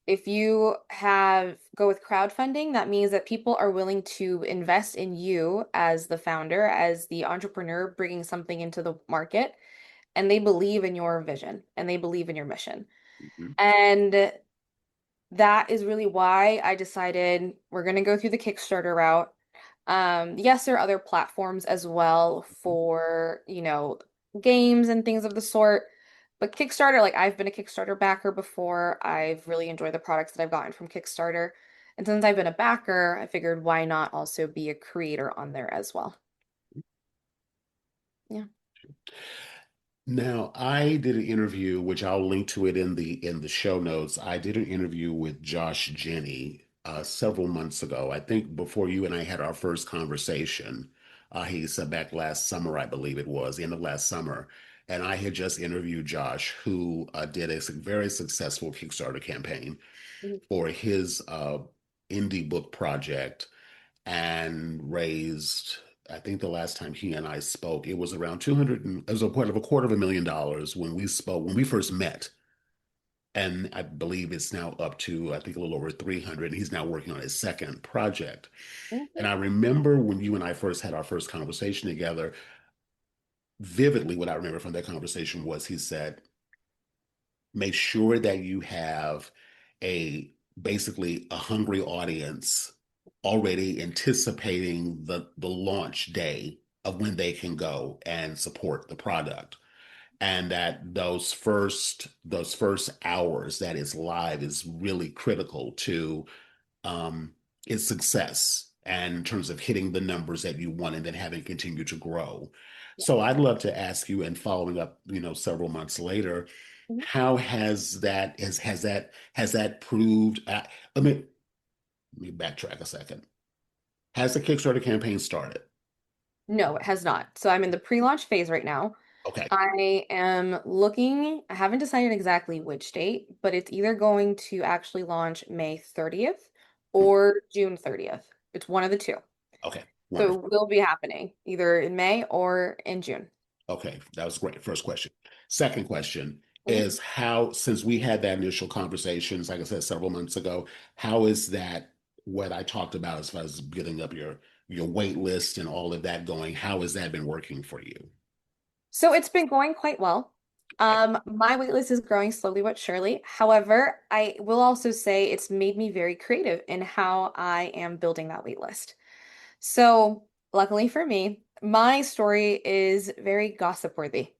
If you have go with crowdfunding, that means that people are willing to invest in you as the founder, as the entrepreneur bringing something into the market, and they believe in your vision and they believe in your mission. Mhm. And that is really why I decided we're going to go through the Kickstarter route. Yes, there are other platforms as well for, games and things of the sort. But Kickstarter, like I've been a Kickstarter backer before. I've really enjoyed the products that I've gotten from Kickstarter. And since I've been a backer, I figured why not also be a creator on there as well. Yeah. Now, I did an interview, which I'll link to it in the show notes. I did an interview with Josh Jenny several months ago. I think before you and I had our first conversation. He's back last summer, I believe it was, the end of last summer. And I had just interviewed Josh, who did a very successful Kickstarter campaign Mhm. for his indie book project and raised, I think the last time he and I spoke, it was around 200, it was a quarter of $1 million when we spoke, when we first met. And I believe it's now up to, I think, a little over 300. And he's now working on his second project. And Mhm. I remember when you and I first had our first conversation together, vividly, what I remember from that conversation was he said, make sure that you have a basically a hungry audience already anticipating the launch day of when they can go and support the product, and that those first hours that it's live is really critical to um, its success and in terms of hitting the numbers that you want and then having continue to grow. Yeah. So I'd love to ask you, and following up, several months later, Mhm. how has that proved? Let me backtrack a second. Has the Kickstarter campaign started? No, it has not. So I'm in the pre-launch phase right now. Okay, I am looking, I haven't decided exactly which date, but it's either going to actually launch May 30th hmm, or June 30th. It's one of the two. okay, So wonderful. it will be happening either in May or in June. Okay, that was great. First question. Second question Mhm. is how, since we had that initial conversations, like I said, several months ago, how is that what I talked about as far as getting up your wait list and all of that going? How has that been working for you? So it's been going quite well. Okay. My waitlist is growing slowly but surely. However, I will also say it's made me very creative in how I am building that waitlist. So, luckily for me, my story is very gossip worthy.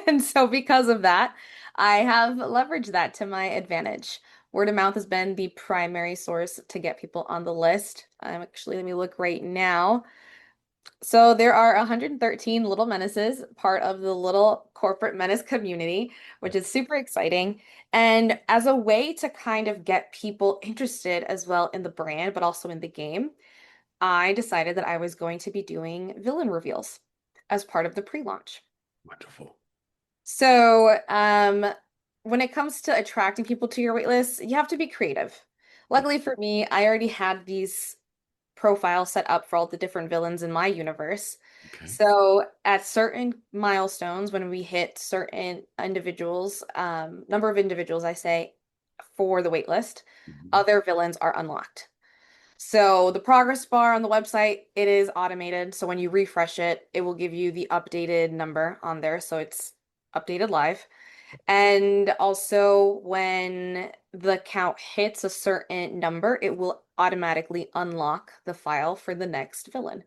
And so, because of that, I have leveraged that to my advantage. Word of mouth has been the primary source to get people on the list. Let me look right now. So, there are 113 Little Menaces, part of the Little Corporate Menace community, which is super exciting. And as a way to kind of get people interested as well in the brand, but also in the game. I decided that I was going to be doing villain reveals as part of the pre-launch. Wonderful. So, when it comes to attracting people to your waitlist, you have to be creative. Luckily for me, I already had these profiles set up for all the different villains in my universe. Okay. So, at certain milestones, when we hit certain individuals, number of individuals, I say, for the waitlist, Mhm. other villains are unlocked. So the progress bar on the website, it is automated. So when you refresh it, it will give you the updated number on there. So it's updated live. And also when the count hits a certain number, it will automatically unlock the file for the next villain.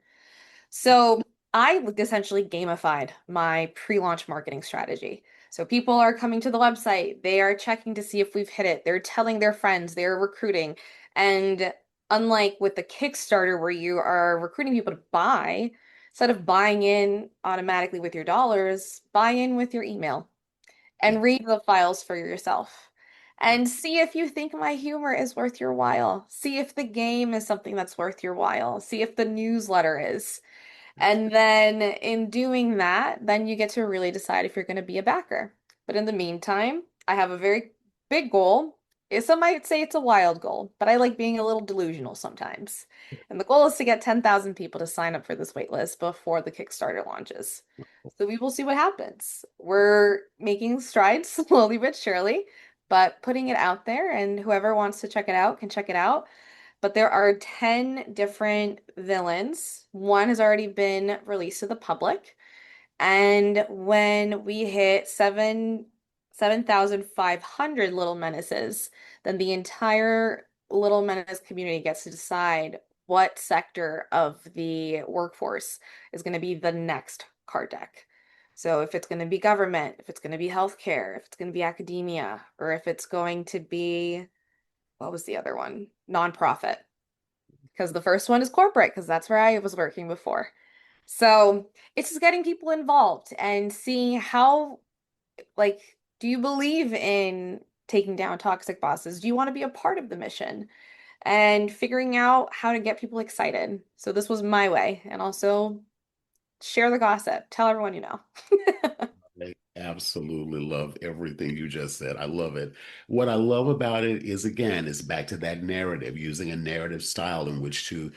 So I essentially gamified my pre-launch marketing strategy. So people are coming to the website, they are checking to see if we've hit it, they're telling their friends, they're recruiting. And unlike with the Kickstarter where you are recruiting people to buy, instead of buying in automatically with your dollars, buy in with your email Yeah. and read the files for yourself. And see if you think my humor is worth your while. See if the game is something that's worth your while. See if the newsletter is. And then in doing that, then you get to really decide if you're going to be a backer. But in the meantime, I have a very big goal. Some might say it's a wild goal, but I like being a little delusional sometimes. And the goal is to get 10,000 people to sign up for this wait list before the Kickstarter launches. So we will see what happens. We're making strides slowly but surely, but putting it out there, and whoever wants to check it out can check it out. But there are 10 different villains. One has already been released to the public. And when we hit 7,500 Little Menaces, then the entire Little Menace community gets to decide what sector of the workforce is going to be the next card deck. So if it's going to be government, if it's going to be healthcare, if it's going to be academia, or if it's going to be, what was the other one? Nonprofit, because the first one is corporate, because that's where I was working before. So it's just getting people involved and seeing how, like, do you believe in taking down toxic bosses? Do you want to be a part of the mission? And figuring out how to get people excited. So this was my way. And also share the gossip. Tell everyone you know. I absolutely love everything you just said. I love it. What I love about it is, again, it's back to that narrative, using a narrative style in which to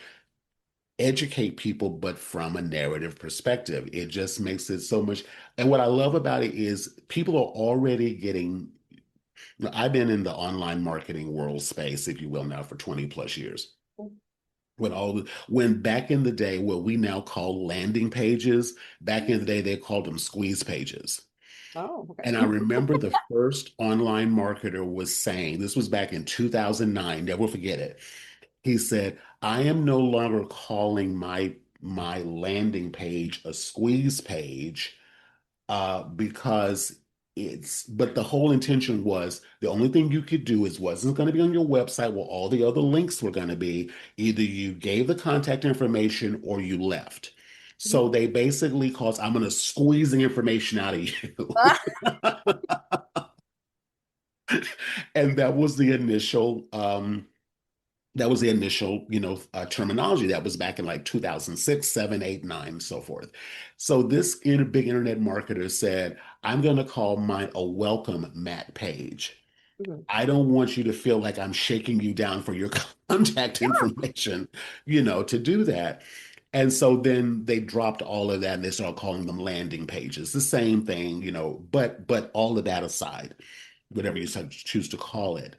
educate people, but from a narrative perspective. It just makes it so much. And what I love about it is people are already getting. I've been in the online marketing world space, if you will, now for 20 plus years. When back in the day, what we now call landing pages, back in the day, they called them squeeze pages. Oh, And I okay. remember the first online marketer was saying, this was back in 2009, never forget it. He said, I am no longer calling my landing page a squeeze page because but the whole intention was the only thing you could do is wasn't going to be on your website where all the other links were going to be. Either you gave the contact information or you left. So they basically cause I'm going to squeeze the information out of you. And that was the initial, terminology. That was back in like 2006, 7, 8, 9, so forth. So this big internet marketer said, I'm going to call mine a welcome mat page. Mhm. I don't want you to feel like I'm shaking you down for your contact information, to do that. And so then they dropped all of that and they started calling them landing pages. The same thing, but all of that aside, whatever you choose to call it,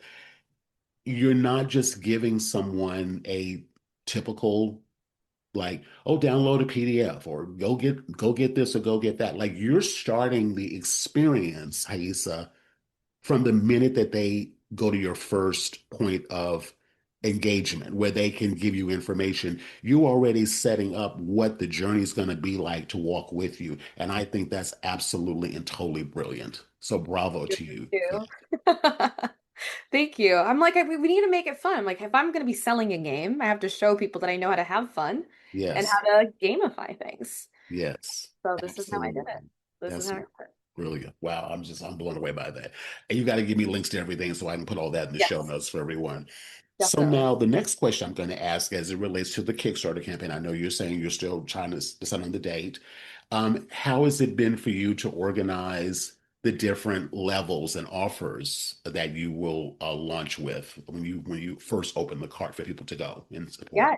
you're not just giving someone a typical, like, oh, download a PDF or go get this or go get that. Like, you're starting the experience, Haisa, from the minute that they go to your first point of engagement where they can give you information. You already setting up what the journey is going to be like to walk with you. And I think that's absolutely and totally brilliant. So bravo to Thank you. Yeah. you. Thank you. I'm like, we need to make it fun. Like, if I'm going to be selling a game, I have to show people that I know how to have fun and Yes. how to gamify things. Yes. So this is how I did it. Absolutely. This is That's how I did it. brilliant. Wow. I'm blown away by that. And you got to give me links to everything so I can put all that in the show Yes. notes for everyone. So Definitely. now the next question I'm going to ask as it relates to the Kickstarter campaign, I know you're saying you're still trying to decide on the date. How has it been for you to organize the different levels and offers that you will launch with when you first open the cart for people to go and support? Yes.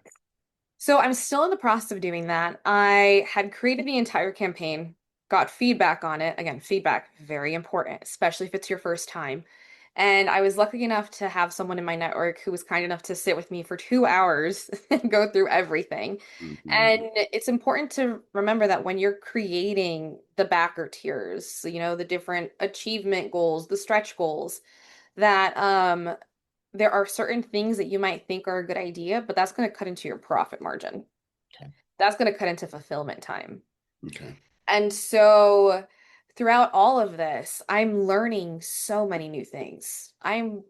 So I'm still in the process of doing that. I had created the entire campaign, got feedback on it. Again, feedback, very important, especially if it's your first time. And I was lucky enough to have someone in my network who was kind enough to sit with me for 2 hours and go through everything. Hmm. And it's important to remember that when you're creating the backer tiers, the different achievement goals, the stretch goals, that there are certain things that you might think are a good idea, but that's going to cut into your profit margin. Okay. That's going to cut into fulfillment time. Okay. And so throughout all of this, I'm learning so many new things. I'm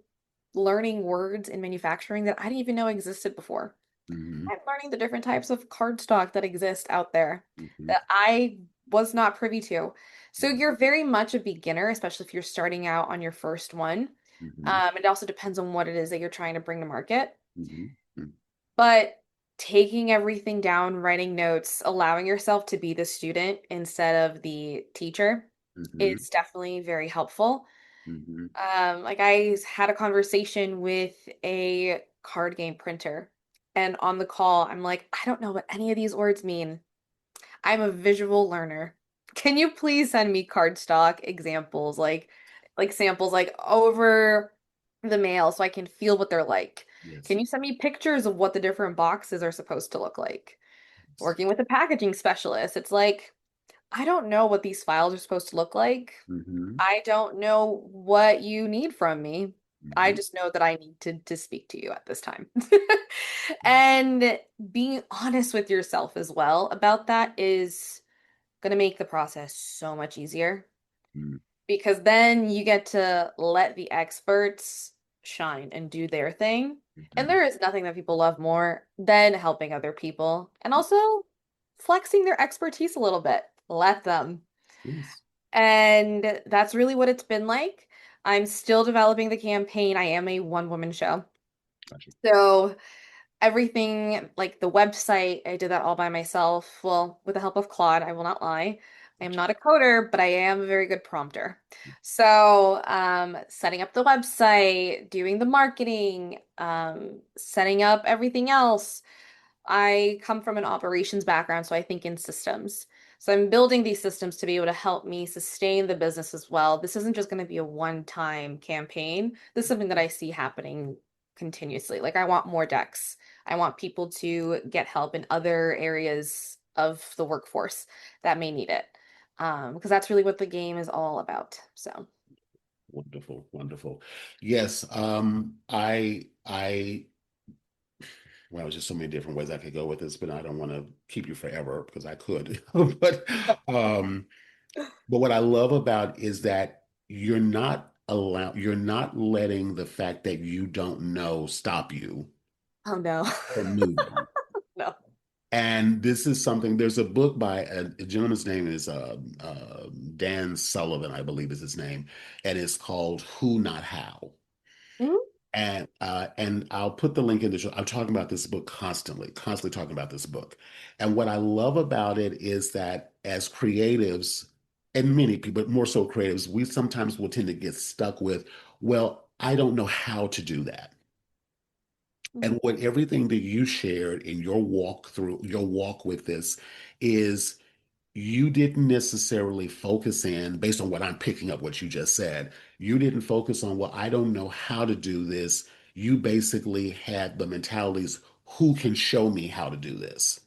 learning words in manufacturing that I didn't even know existed before. Hmm. I'm learning the different types of cardstock that exist out there Hmm. that I was not privy to. So you're very much a beginner, especially if you're starting out on your first one. Hmm. It also depends on what it is that you're trying to bring to market. Hmm. But taking everything down, writing notes, allowing yourself to be the student instead of the teacher Hmm. is definitely very helpful. Hmm. Like I had a conversation with a card game printer, and on the call, I'm like, I don't know what any of these words mean. I'm a visual learner. Can you please send me cardstock examples, like samples, like over the mail so I can feel what they're like? Yes. Can you send me pictures of what the different boxes are supposed to look like? Working with a packaging specialist, it's like, I don't know what these files are supposed to look like. Hmm. I don't know what you need from me. I Hmm. just know that I need to speak to you at this time. And being honest with yourself as well about that is going to make the process so much easier because then you get to let the experts shine and do their thing. And Hmm. there is nothing that people love more than helping other people and also flexing their expertise a little bit. Let them. Yes. And that's really what it's been like. I'm still developing the campaign. I am a one-woman show. Gotcha. So everything like the website, I did that all by myself. Well, with the help of Claude, I will not lie. I am Gotcha. not a coder, but I am a very good prompter. So, setting up the website, doing the marketing, setting up everything else. I come from an operations background, so I think in systems. So I'm building these systems to be able to help me sustain the business as well. This isn't just going to be a one-time campaign. This is something that I see happening continuously. Like I want more decks. I want people to get help in other areas of the workforce that may need it. Because that's really what the game is all about. So, Wonderful, wonderful. Yes, well, there's just so many different ways I could go with this, but I don't want to keep you forever because I could. But um, but what I love about is that you're not letting the fact that you don't know stop you oh no. from moving. No. And this is something, there's a book by a gentleman's name is Dan Sullivan, I believe is his name, and it's called Who Not How. Mhm. And I'll put the link in the show. I'm talking about this book constantly, constantly talking about this book. And what I love about it is that as creatives, and many people, but more so creatives, we sometimes will tend to get stuck with, well, I don't know how to do that. Mhm. And what everything that you shared in your walk through, your walk with this is you didn't necessarily focus in, based on what I'm picking up, what you just said, you didn't focus on, well, I don't know how to do this. You basically had the mentalities, who can show me how to do this?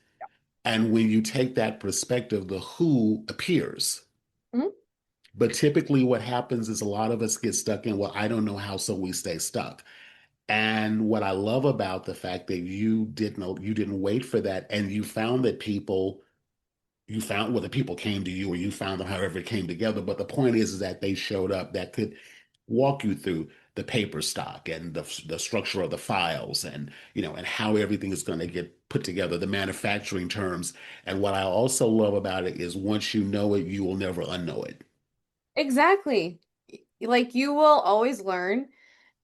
And when you take that perspective, the who appears. Mhm. But typically, what happens is a lot of us get stuck in, well, I don't know how, so we stay stuck. And what I love about the fact that you didn't wait for that, and you found that people you found whether people came to you or you found them however it came together. But the point is that they showed up that could walk you through the paper stock and the structure of the files and and how everything is going to get put together, the manufacturing terms. And what I also love about it is once you know it, you will never unknow it. Exactly. Like you will always learn.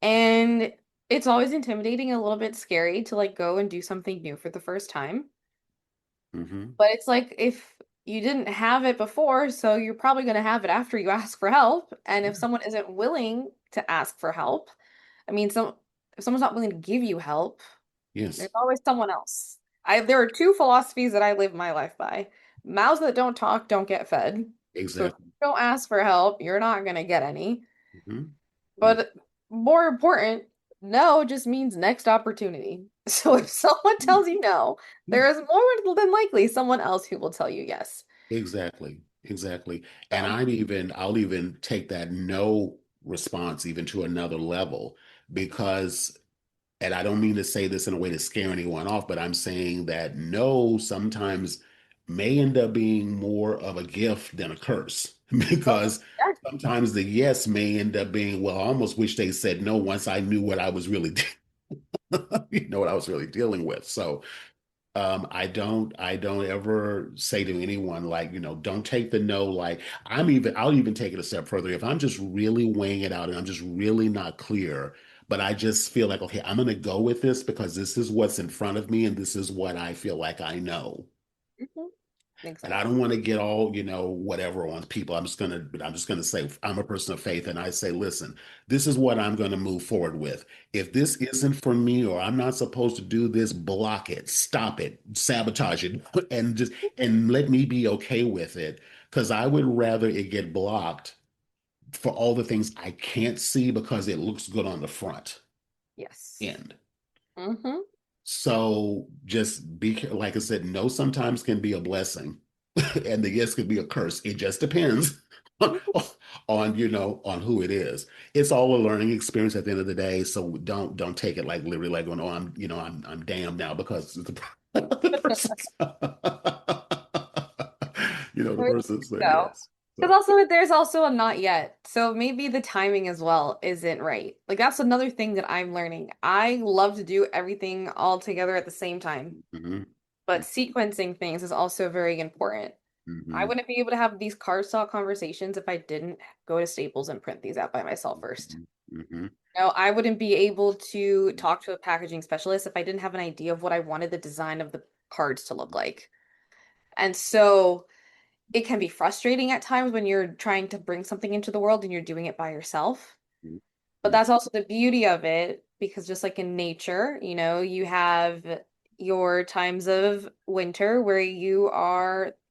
And It's always intimidating, a little bit scary to like go and do something new for the first time. Hmm. But it's like if you didn't have it before, so you're probably going to have it after you ask for help. And if someone isn't willing to ask for help, I mean, if someone's not willing to give you help, Yes, there's always someone else. There are two philosophies that I live my life by. Mouths that don't talk don't get fed. So if exactly. you don't ask for help, you're not going to get any. Hmm. But more important, no just means next opportunity. So if someone tells you no, there is more than likely someone else who will tell you yes. Exactly, exactly. And So, I'll even take that no response even to another level because, and I don't mean to say this in a way to scare anyone off, but I'm saying that no sometimes may end up being more of a gift than a curse because yeah. sometimes the yes may end up being, well, I almost wish they said no once I knew what I was really, what I was really dealing with. So, I don't ever say to anyone like, don't take the no. Like I'll even take it a step further. If I'm just really weighing it out and I'm just really not clear, but I just feel like, okay, I'm going to go with this because this is what's in front of me and this is what I feel like I know. Mhm. And I Exactly. don't want to get all, whatever on people. I'm just gonna say I'm a person of faith, and I say, listen, this is what I'm going to move forward with. If this isn't for me, or I'm not supposed to do this, block it, stop it, sabotage it, and let me be okay with it. Because I would rather it get blocked for all the things I can't see because it looks good on the front Yes. end. Hmm. So just like I said, no sometimes can be a blessing, and the yes could be a curse. It just depends on, on who it is. It's all a learning experience at the end of the day. So don't take it like literally like going, oh, I'm damned now because the person's the person said So, yes. because So also there's also a not yet. So maybe the timing as well isn't right. Like that's another thing that I'm learning. I love to do everything all together at the same time, mhm, but sequencing things is also very important. I mhm, wouldn't be able to have these cardstock conversations if I didn't go to Staples and print these out by myself first. mhm, mhm, No, I wouldn't be able to talk to a packaging specialist if I didn't have an idea of what I wanted the design of the cards to look like. And so it can be frustrating at times when you're trying to bring something into the world and you're doing it by yourself. mhm, But that's also the beauty of it because just like in nature, you have your times of winter where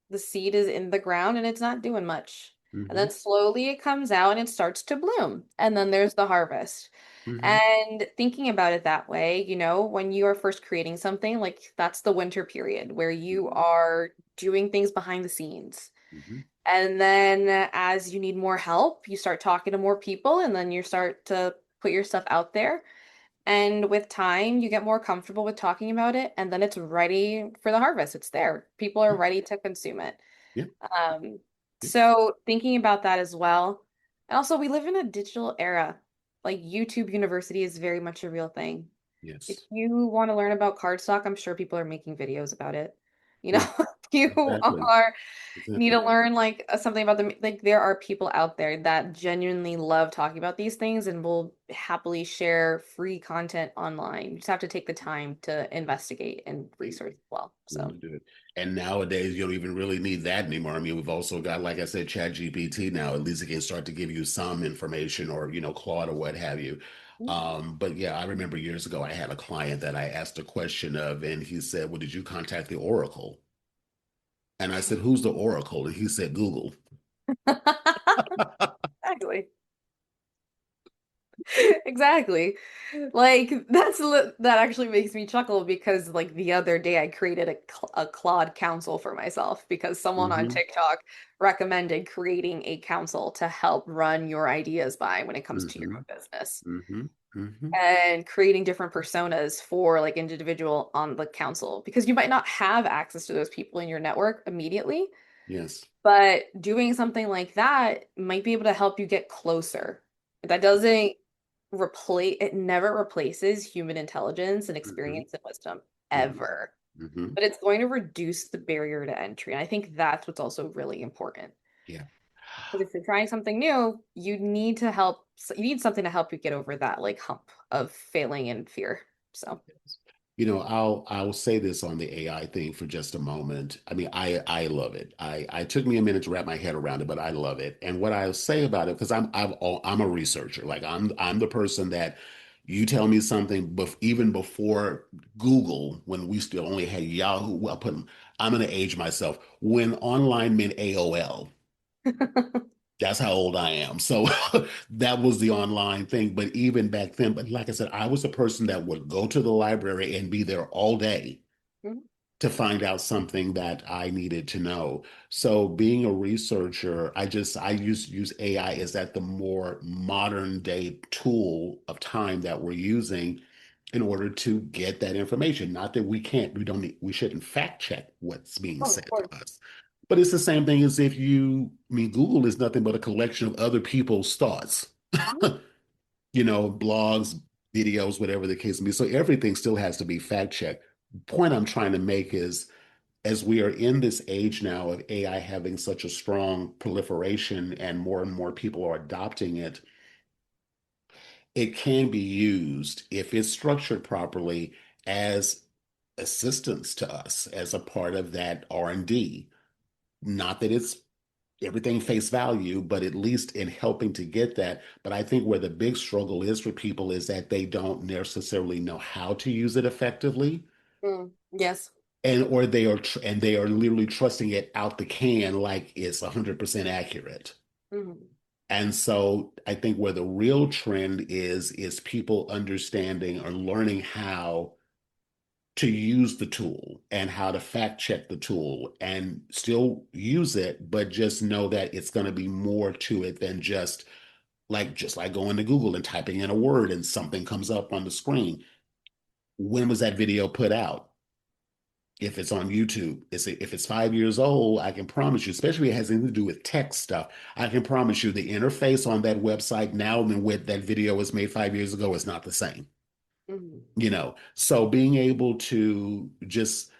the seed is in the ground and it's not doing much. And mhm, then slowly it comes out and it starts to bloom. And then there's the harvest. mhm, And thinking about it that way, when you are first creating something, like that's the winter period where you mhm, are doing things behind the scenes. mhm, And then as you need more help, you start talking to more people and then you start to put your stuff out there. And with time, you get more comfortable with talking about it and then it's ready for the harvest. It's there. People are yeah, ready to consume it. yeah, Um, yeah, so thinking about that as well. And also we live in a digital era. Like YouTube University is very much a real thing. If yes, you want to learn about cardstock, I'm sure people are making videos about it. yeah, If you exactly, are need exactly. to learn like something about them, like there are people out there that genuinely love talking about these things and will happily share free content online. You just have to take the time to investigate and research as well. Want So, to do it. And nowadays, you don't even really need that anymore. I mean, we've also got, like I said, Chat GPT now. At least it can start to give you some information or, Claude or what have you. But yeah, I remember years ago, I had a client that I asked a question of, and he said, well, did you contact the Oracle? And I said, who's the Oracle? And he said, Google. exactly. Exactly. Like that actually makes me chuckle because like the other day I created a Claude council for myself because someone on Hmm. TikTok recommended creating a council to help run your ideas by when it comes to your Hmm. own business Hmm. Hmm. and creating different personas for like individual on the council because you might not have access to those people in your network immediately, Yes. but doing something like that might be able to help you get closer. That doesn't replace, it never replaces human intelligence and Hmm. experience and wisdom Hmm. ever. Hmm. But it's going to reduce the barrier to entry. And I think that's what's also really important. Yeah. Because if you're trying something new, you need something to help you get over that like hump of failing and fear. So, I'll say this on the AI thing for just a moment. I mean, I love it. I took me a minute to wrap my head around it, but I love it. And what I'll say about it, because I'm a researcher. Like I'm the person that you tell me something, but even before Google, when we still only had Yahoo, I'm going to age myself. When online meant AOL, that's how old I am. So that was the online thing. But even back then, but like I said, I was a person that would go to the library and be there all day mhm. to find out something that I needed to know. So being a researcher, I use AI as that the more modern day tool of time that we're using in order to get that information. Not that we don't need, we shouldn't fact check what's being Oh, of said course. to us. But it's the same thing as if I mean, Google is nothing but a collection of other people's thoughts, blogs, videos, whatever the case may be. So everything still has to be fact checked. Point I'm trying to make is as we are in this age now of AI having such a strong proliferation and more people are adopting it, it can be used if it's structured properly as assistance to us as a part of that R&D. Not that it's everything face value, but at least in helping to get that. But I think where the big struggle is for people is that they don't necessarily know how to use it effectively. Yes. And they are literally trusting it out the can like it's 100% accurate. Mhm. And so I think where the real trend is people understanding or learning how to use the tool and how to fact check the tool and still use it, but just know that it's going to be more to it than just like going to Google and typing in a word and something comes up on the screen. When was that video put out? If it's on YouTube, if it's 5 years old, I can promise you, especially if it has anything to do with tech stuff, I can promise you the interface on that website now than what that video was made 5 years ago is not the same. Mhm. So being able to just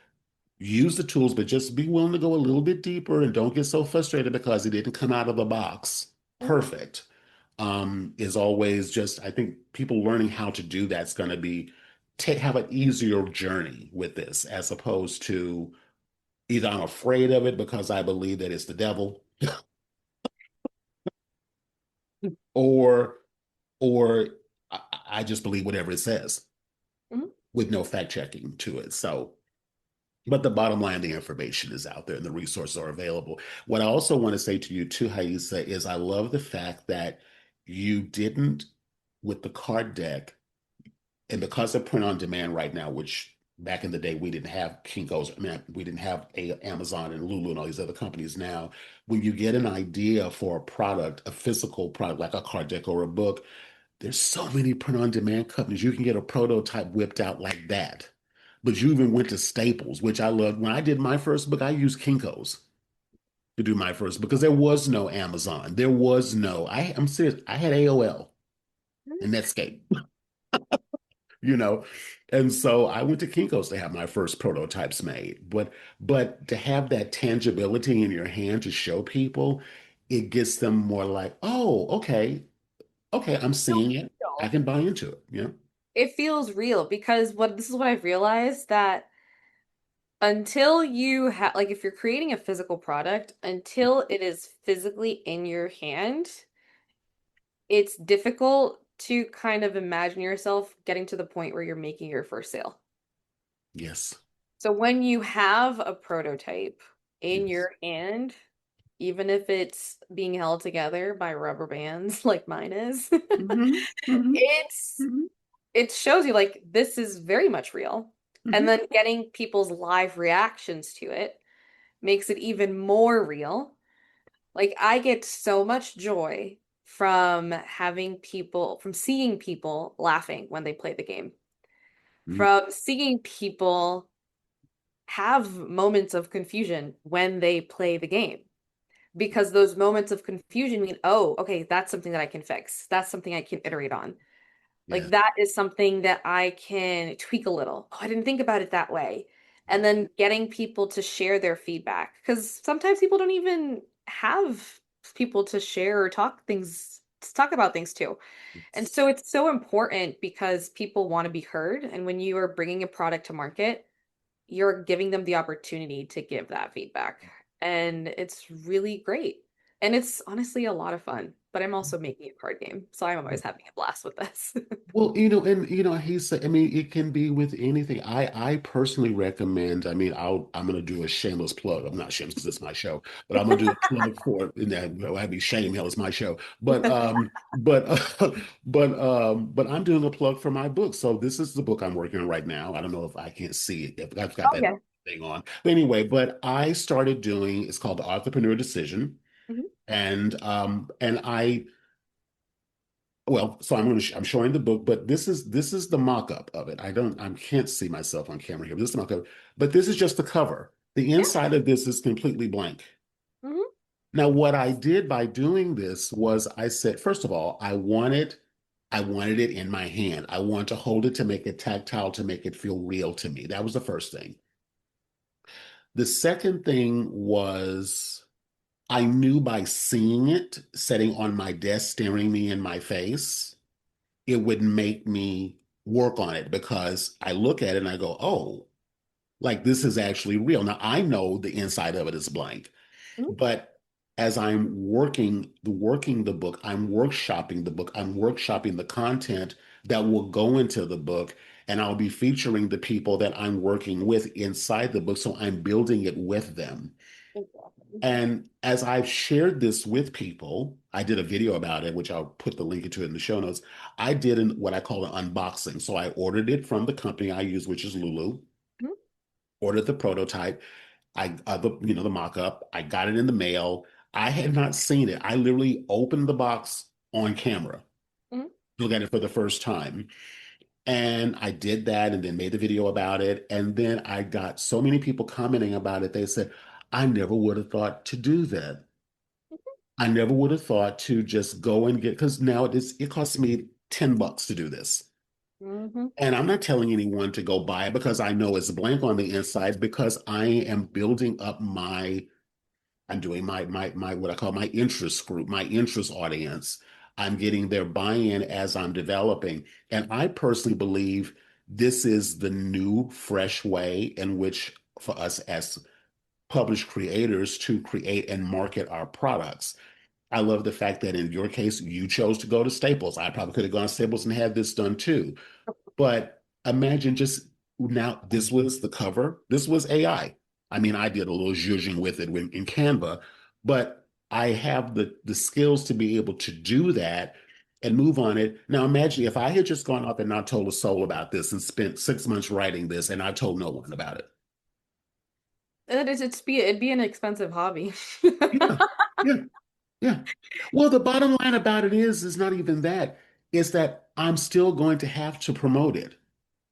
use the tools, but just be willing to go a little bit deeper and don't get so frustrated because it didn't come out of the box Mhm. perfect. Is always just, I think people learning how to do that's going to have an easier journey with this as opposed to either I'm afraid of it because I believe that it's the devil, or or I just believe whatever it says Mhm. with no fact checking to it. So, but the bottom line, the information is out there and the resources are available. What I also want to say to you too, Haisa, is I love the fact that you didn't with the card deck, and because of print on demand right now, which back in the day we didn't have Kinko's, I mean, we didn't have Amazon and Lulu and all these other companies now. When you get an idea for a product, a physical product like a card deck or a book, there's so many print on demand companies. You can get a prototype whipped out like that. But you even went to Staples, which I loved. When I did my first book, I used Kinko's to do my first because there was no Amazon. There was no, I'm serious, I had AOL and Netscape. you know. And so I went to Kinko's to have my first prototypes made. But to have that tangibility in your hand to show people, it gets them more like, oh, okay, I'm seeing it. I Real. can buy into it. Yeah. It feels real because what this is what I've realized that until you have like if you're creating a physical product, until it is physically in your hand, it's difficult to kind of imagine yourself getting to the point where you're making your first sale. Yes. So when you have a prototype in Yes. your hand, even if it's being held together by rubber bands like mine is, Hmm. Hmm. it's Hmm. it shows you like this is very much real. And Hmm. then getting people's live reactions to it makes it even more real. Like I get so much joy from seeing people laughing when they play the game, from seeing people have moments of confusion when they play the game. Because those moments of confusion mean, oh, okay, that's something that I can fix. That's something I can iterate on. Like Yes. that is something that I can tweak a little. Oh, I didn't think about it that way. And then getting people to share their feedback because sometimes people don't even have people to share or talk about things too. And so it's so important because people want to be heard. And when you are bringing a product to market, you're giving them the opportunity to give that feedback. And it's really great. And it's honestly a lot of fun. But I'm also making a card game, so I'm always having a blast with this. Well, and I mean, it can be with anything. I personally recommend. I mean, I'm gonna do a shameless plug. I'm not shameless because it's my show, but I'm gonna do a plug for, and that well, I'd be shame. Hell, it's my show. But I'm doing a plug for my book. So this is the book I'm working on right now. I don't know if I can't see it, if I've got Oh, that yeah. thing on. But anyway, but I started doing. It's called the Entrepreneur Decision, Mhm. and I. Well, so I'm showing the book, but this is the mock-up of it. I can't see myself on camera here. But this is the mock-up, but this is just the cover. The Yeah. inside of this is completely blank. Hmm. Now, what I did by doing this was I said, first of all, I wanted it in my hand. I wanted to hold it to make it tactile, to make it feel real to me. That was the first thing. The second thing was I knew by seeing it sitting on my desk, staring me in my face, it would make me work on it because I look at it and I go, oh, like this is actually real. Now I know the inside of it is blank, Hmm. but as I'm working the book, I'm workshopping the book, I'm workshopping the content that will go into the book, and I'll be featuring the people that I'm working with inside the book. So I'm building it with them. Exactly. And as I've shared this with people, I did a video about it, which I'll put the link into it in the show notes. I did what I call an unboxing. So I ordered it from the company I use, which is Lulu, Mhm. ordered the prototype. The mock-up. I got it in the mail. I had not seen it. I literally opened the box on camera, Mhm. look at it for the first time. And I did that and then made the video about it. And then I got so many people commenting about it. They said, I never would have thought to do that. I never would have thought to just go and get, because now it costs me $10 to do this. Mhm. And I'm not telling anyone to go buy it because I know it's blank on the inside because I am building up I'm doing my what I call my interest group, my interest audience. I'm getting their buy-in as I'm developing. And I personally believe this is the new, fresh way in which for us as published creators to create and market our products. I love the fact that in your case, you chose to go to Staples. I probably could have gone to Staples and had this done too. But imagine just now, this was the cover. This was AI. I mean, I did a little zhuzhing with it in Canva, but I have the skills to be able to do that and move on it. Now, imagine if I had just gone up and not told a soul about this and spent 6 months writing this and I told no one about it. It'd be an expensive hobby. Yeah, yeah. Yeah. Well, the bottom line about it is not even that. It's that I'm still going to have to promote it.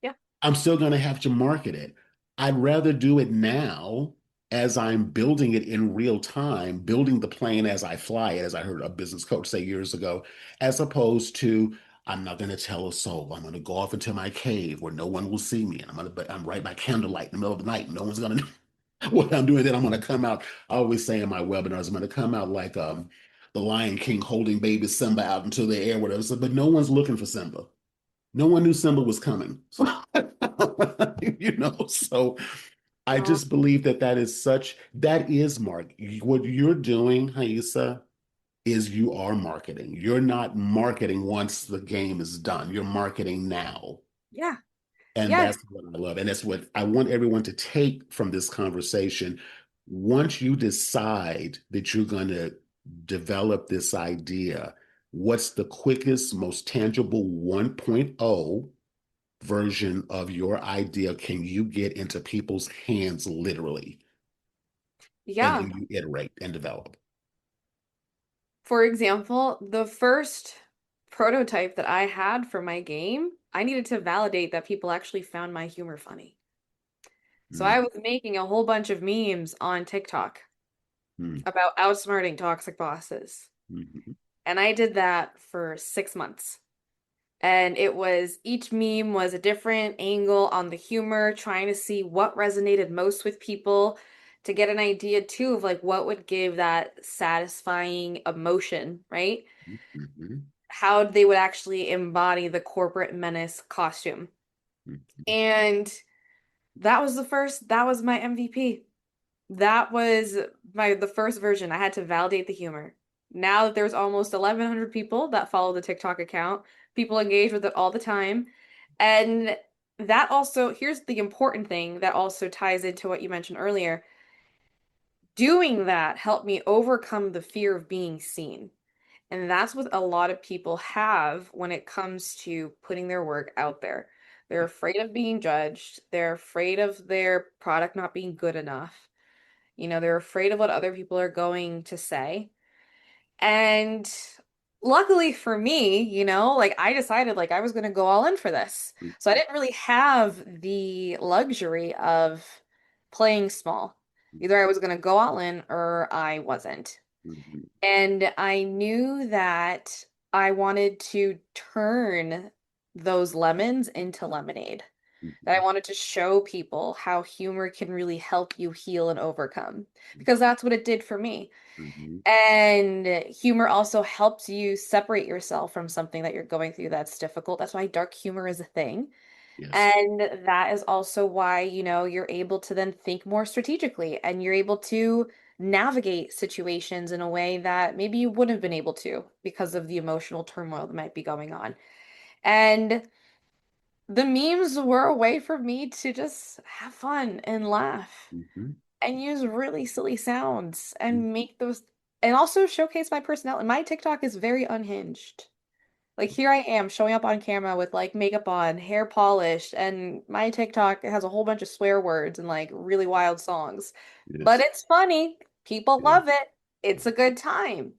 Yeah. I'm still going to have to market it. I'd rather do it now as I'm building it in real time, building the plane as I fly it, as I heard a business coach say years ago, as opposed to I'm not going to tell a soul. I'm going to go off into my cave where no one will see me, and I'm right by candlelight in the middle of the night. No one's going to what I'm doing, then I'm going to come out. I always say in my webinars, I'm going to come out like the Lion King holding baby Simba out into the air, whatever. So, but no one's looking for Simba. No one knew Simba was coming. So I No. just believe that is mark. What you're doing, Haisa, is you are marketing. You're not marketing once the game is done. You're marketing now. Yeah. And Yeah. that's what I love. And that's what I want everyone to take from this conversation. Once you decide that you're going to develop this idea, what's the quickest, most tangible 1.0 version of your idea can you get into people's hands literally? And Yeah. then you iterate and develop. For example, the first prototype that I had for my game, I needed to validate that people actually found my humor funny. So I Mm, was making a whole bunch of memes on TikTok mm, about outsmarting toxic bosses. mm, And I did that for 6 months. And it was each meme was a different angle on the humor, trying to see what resonated most with people to get an idea too of like what would give that satisfying emotion, right? Mhm. How they would actually embody the corporate menace costume. Mhm. And that was my MVP. That was the first version. I had to validate the humor. Now that there's almost 1,100 people that follow the TikTok account, people engage with it all the time. And that also, here's the important thing that also ties into what you mentioned earlier. Doing that helped me overcome the fear of being seen. And that's what a lot of people have when it comes to putting their work out there. They're afraid of being judged. They're afraid of their product not being good enough. They're afraid of what other people are going to say. And luckily for me, like I decided like I was going to go all in for this. So I didn't really have the luxury of playing small. Either I was going to go all in or I wasn't. Mhm. And I knew that I wanted to turn those lemons into lemonade. That I Mhm. wanted to show people how humor can really help you heal and overcome, because that's what it did for me. Mhm. And humor also helps you separate yourself from something that you're going through that's difficult. That's why dark humor is a thing. Yes. And that is also why, you're able to then think more strategically and you're able to navigate situations in a way that maybe you wouldn't have been able to because of the emotional turmoil that might be going on. And the memes were a way for me to just have fun and laugh Mhm. and use really silly sounds Mhm. and make those and also showcase my personality. My TikTok is very unhinged. Like here I am showing up on camera with like makeup on, hair polished, and my TikTok has a whole bunch of swear words and like really wild songs. But Yes. it's funny. People Yeah. love it. It's a good time.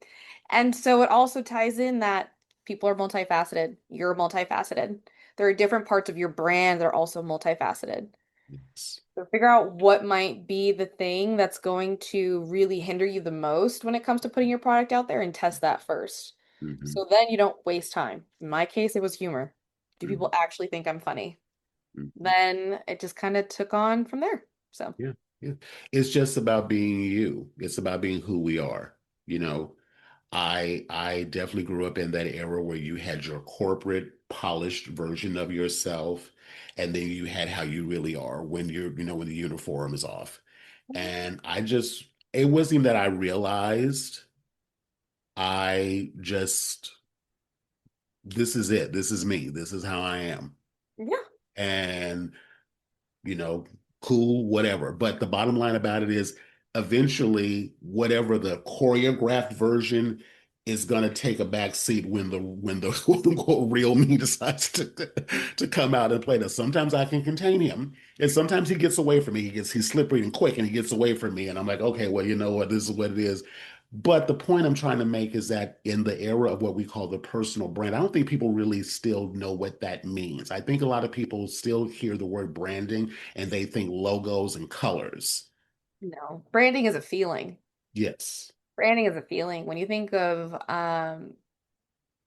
And so it also ties in that people are multifaceted. You're multifaceted. There are different parts of your brand that are also multifaceted. Yes. So figure out what might be the thing that's going to really hinder you the most when it comes to putting your product out there and test that first. Mhm. So then you don't waste time. In my case, it was humor. Do people Mhm. actually think I'm funny? Mhm. Then it just kind of took on from there. So, Yeah. Yeah. It's just about being you. It's about being who we are. You know, I definitely grew up in that era where you had your corporate polished version of yourself, and then you had how you really are when when the uniform is off. And it wasn't even that I realized, I just, this is it. This is me. This is how I am. yeah, And you know, cool, whatever. But the bottom line about it is eventually whatever the choreographed version is gonna take a back seat when the quote unquote real me decides to come out and play this. Sometimes I can contain him. And sometimes he gets away from me. He's slippery and quick and he gets away from me. And I'm like, okay, well, you know what, this is what it is. But the point I'm trying to make is that in the era of what we call the personal brand, I don't think people really still know what that means. I think a lot of people still hear the word branding and they think logos and colors. no. Branding is a feeling. Yes, Branding is a feeling. When you think of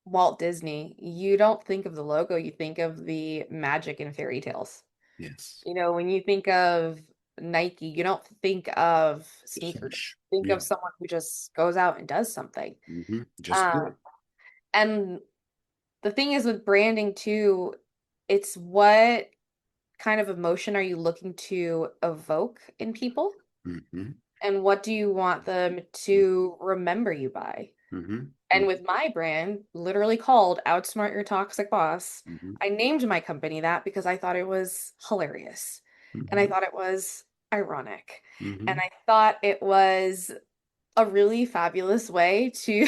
Walt Disney, you don't think of the logo, you think of the magic and fairy tales. yes. When you think of Nike, you don't think of The sneakers. swoosh. Think Yeah. of someone who just goes out and does something. Just do Um, it. and the thing is with branding too, it's what kind of emotion are you looking to evoke in people? Hmm. And what do you want them to remember you by? Hmm. And with my brand, literally called Outsmart Your Toxic Boss, Hmm. I named my company that because I thought it was hilarious. And I Hmm. thought it was ironic. And Hmm. I thought it was a really fabulous way to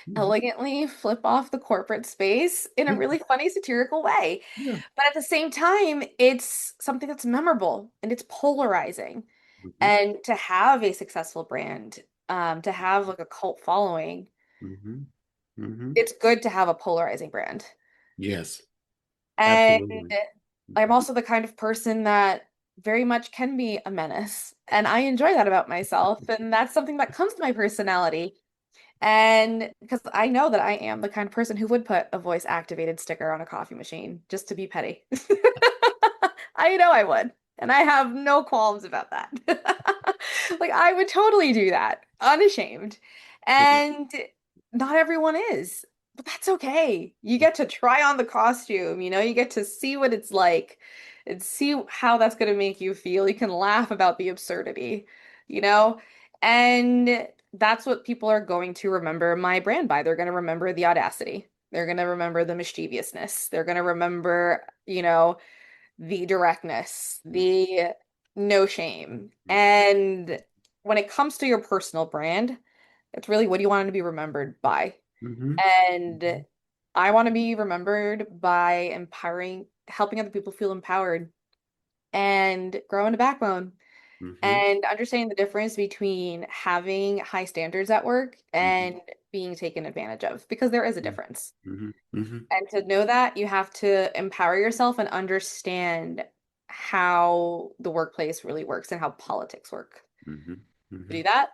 Hmm. elegantly flip off the corporate space in a Yeah. really funny, satirical way. Yeah. But at the same time, it's something that's memorable and it's polarizing. Hmm. And to have a successful brand, to have like a cult following, Hmm. Hmm. it's good to have a polarizing brand. Yes, And absolutely. I'm also the kind of person that very much can be a menace. And I enjoy that about myself. And that's something that comes to my personality. And because I know that I am the kind of person who would put a voice activated sticker on a coffee machine just to be petty. I know I would. And I have no qualms about that. Like I would totally do that, unashamed. Well, And not everyone is, but that's okay. You get to try on the costume, you get to see what it's like and see how that's going to make you feel. You can laugh about the absurdity, you know? And that's what people are going to remember my brand by. They're going to remember the audacity. They're going to remember the mischievousness. They're going to remember, the directness, the no shame. And when it comes to your personal brand, it's really what do you want to be remembered by? mm-hmm, And I want to be remembered by empowering, helping other people feel empowered and growing a backbone mm-hmm, and understanding the difference between having high standards at work mm-hmm, and being taken advantage of, because there is a mm-hmm, difference. mm-hmm, mm-hmm, And to know that, you have to empower yourself and understand how the workplace really works and how politics work. mm-hmm, To mm-hmm. do that,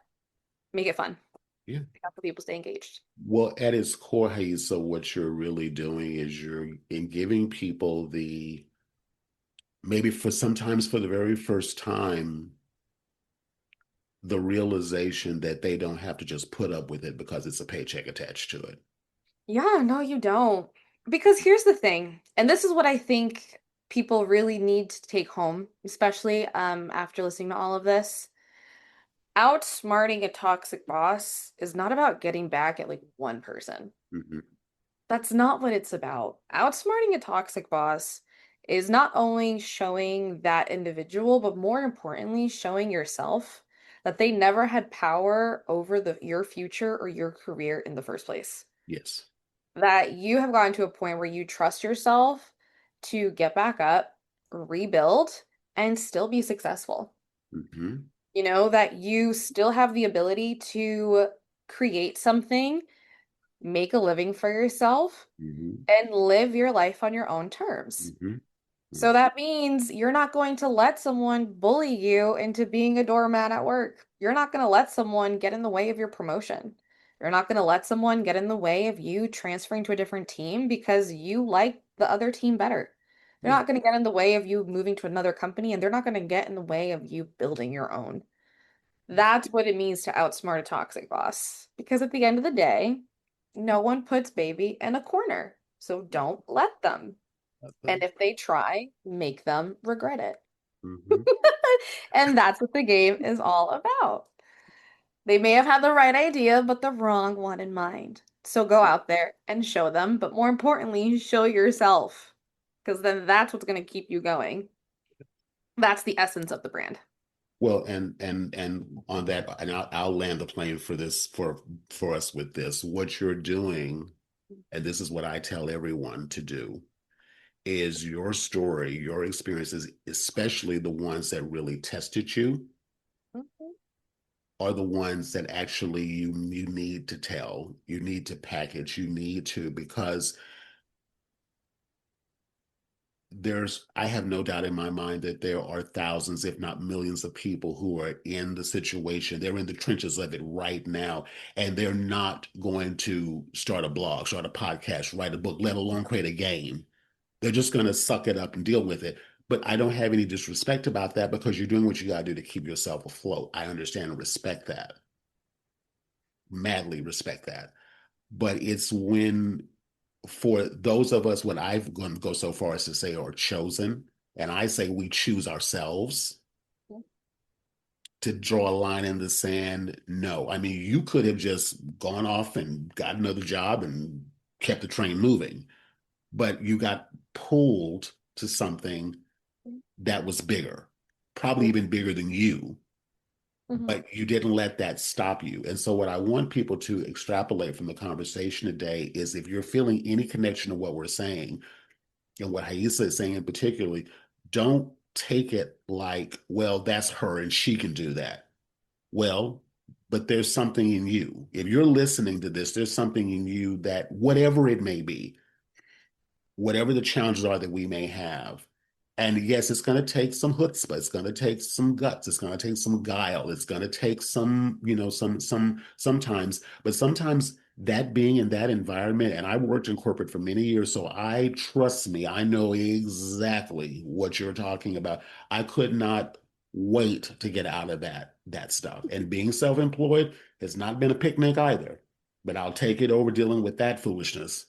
make it fun. Yeah. Help the people stay engaged. Well, at its core, hey, so what you're really doing is you're in giving people the maybe for sometimes for the very first time the realization that they don't have to just put up with it because it's a paycheck attached to it. Yeah, no, you don't. Because here's the thing, and this is what I think people really need to take home, especially after listening to all of this. Outsmarting a toxic boss is not about getting back at like one person. Mm-hmm. That's not what it's about. Outsmarting a toxic boss is not only showing that individual, but more importantly, showing yourself that they never had power over your future or your career in the first place. Yes. That you have gotten to a point where you trust yourself to get back up, rebuild, and still be successful. Mm-hmm. That you still have the ability to create something, make a living for yourself, Mm-hmm. and live your life on your own terms. Mm-hmm. So that means you're not going to let someone bully you into being a doormat at work. You're not going to let someone get in the way of your promotion. You're not going to let someone get in the way of you transferring to a different team because you like the other team better. They're Yeah. not going to get in the way of you moving to another company, and they're not going to get in the way of you building your own. That's what it means to outsmart a toxic boss. Because at the end of the day, no one puts baby in a corner. So don't let them. And if they try, make them regret it. Mm-hmm. And that's what the game is all about. They may have had the right idea, but the wrong one in mind. So go out there and show them, but more importantly, show yourself. Because then that's what's going to keep you going. That's the essence of the brand. Well, and on that, and I'll land the plane for this for us with this. What you're doing, and this is what I tell everyone to do, is your story, your experiences, especially the ones that really tested you, Mhm. are the ones that actually you need to tell, you need to package, you need to because I have no doubt in my mind that there are thousands, if not millions of people who are in the situation. They're in the trenches of it right now, and they're not going to start a blog, start a podcast, write a book, let alone create a game. They're just going to suck it up and deal with it. But I don't have any disrespect about that because you're doing what you got to do to keep yourself afloat. I understand and respect that, madly respect that. But it's when for those of us, what I've gone go so far as to say are chosen, and I say we choose ourselves to draw a line in the sand. No, I mean you could have just gone off and got another job and kept the train moving, but you got pulled to something that was bigger, probably even bigger than you, Mhm. but you didn't let that stop you. And so, what I want people to extrapolate from the conversation today is if you're feeling any connection to what we're saying, and what Haisa is saying in particularly, don't take it like, well, that's her and she can do that. Well, but there's something in you. If you're listening to this, there's something in you that, whatever it may be, whatever the challenges are that we may have. And yes, it's going to take some chutzpah. It's going to take some guts. It's going to take some guile. It's going to take some, sometimes, but sometimes that being in that environment, and I worked in corporate for many years, so trust me, I know exactly what you're talking about. I could not wait to get out of that stuff. And being self-employed has not been a picnic either, but I'll take it over dealing with that foolishness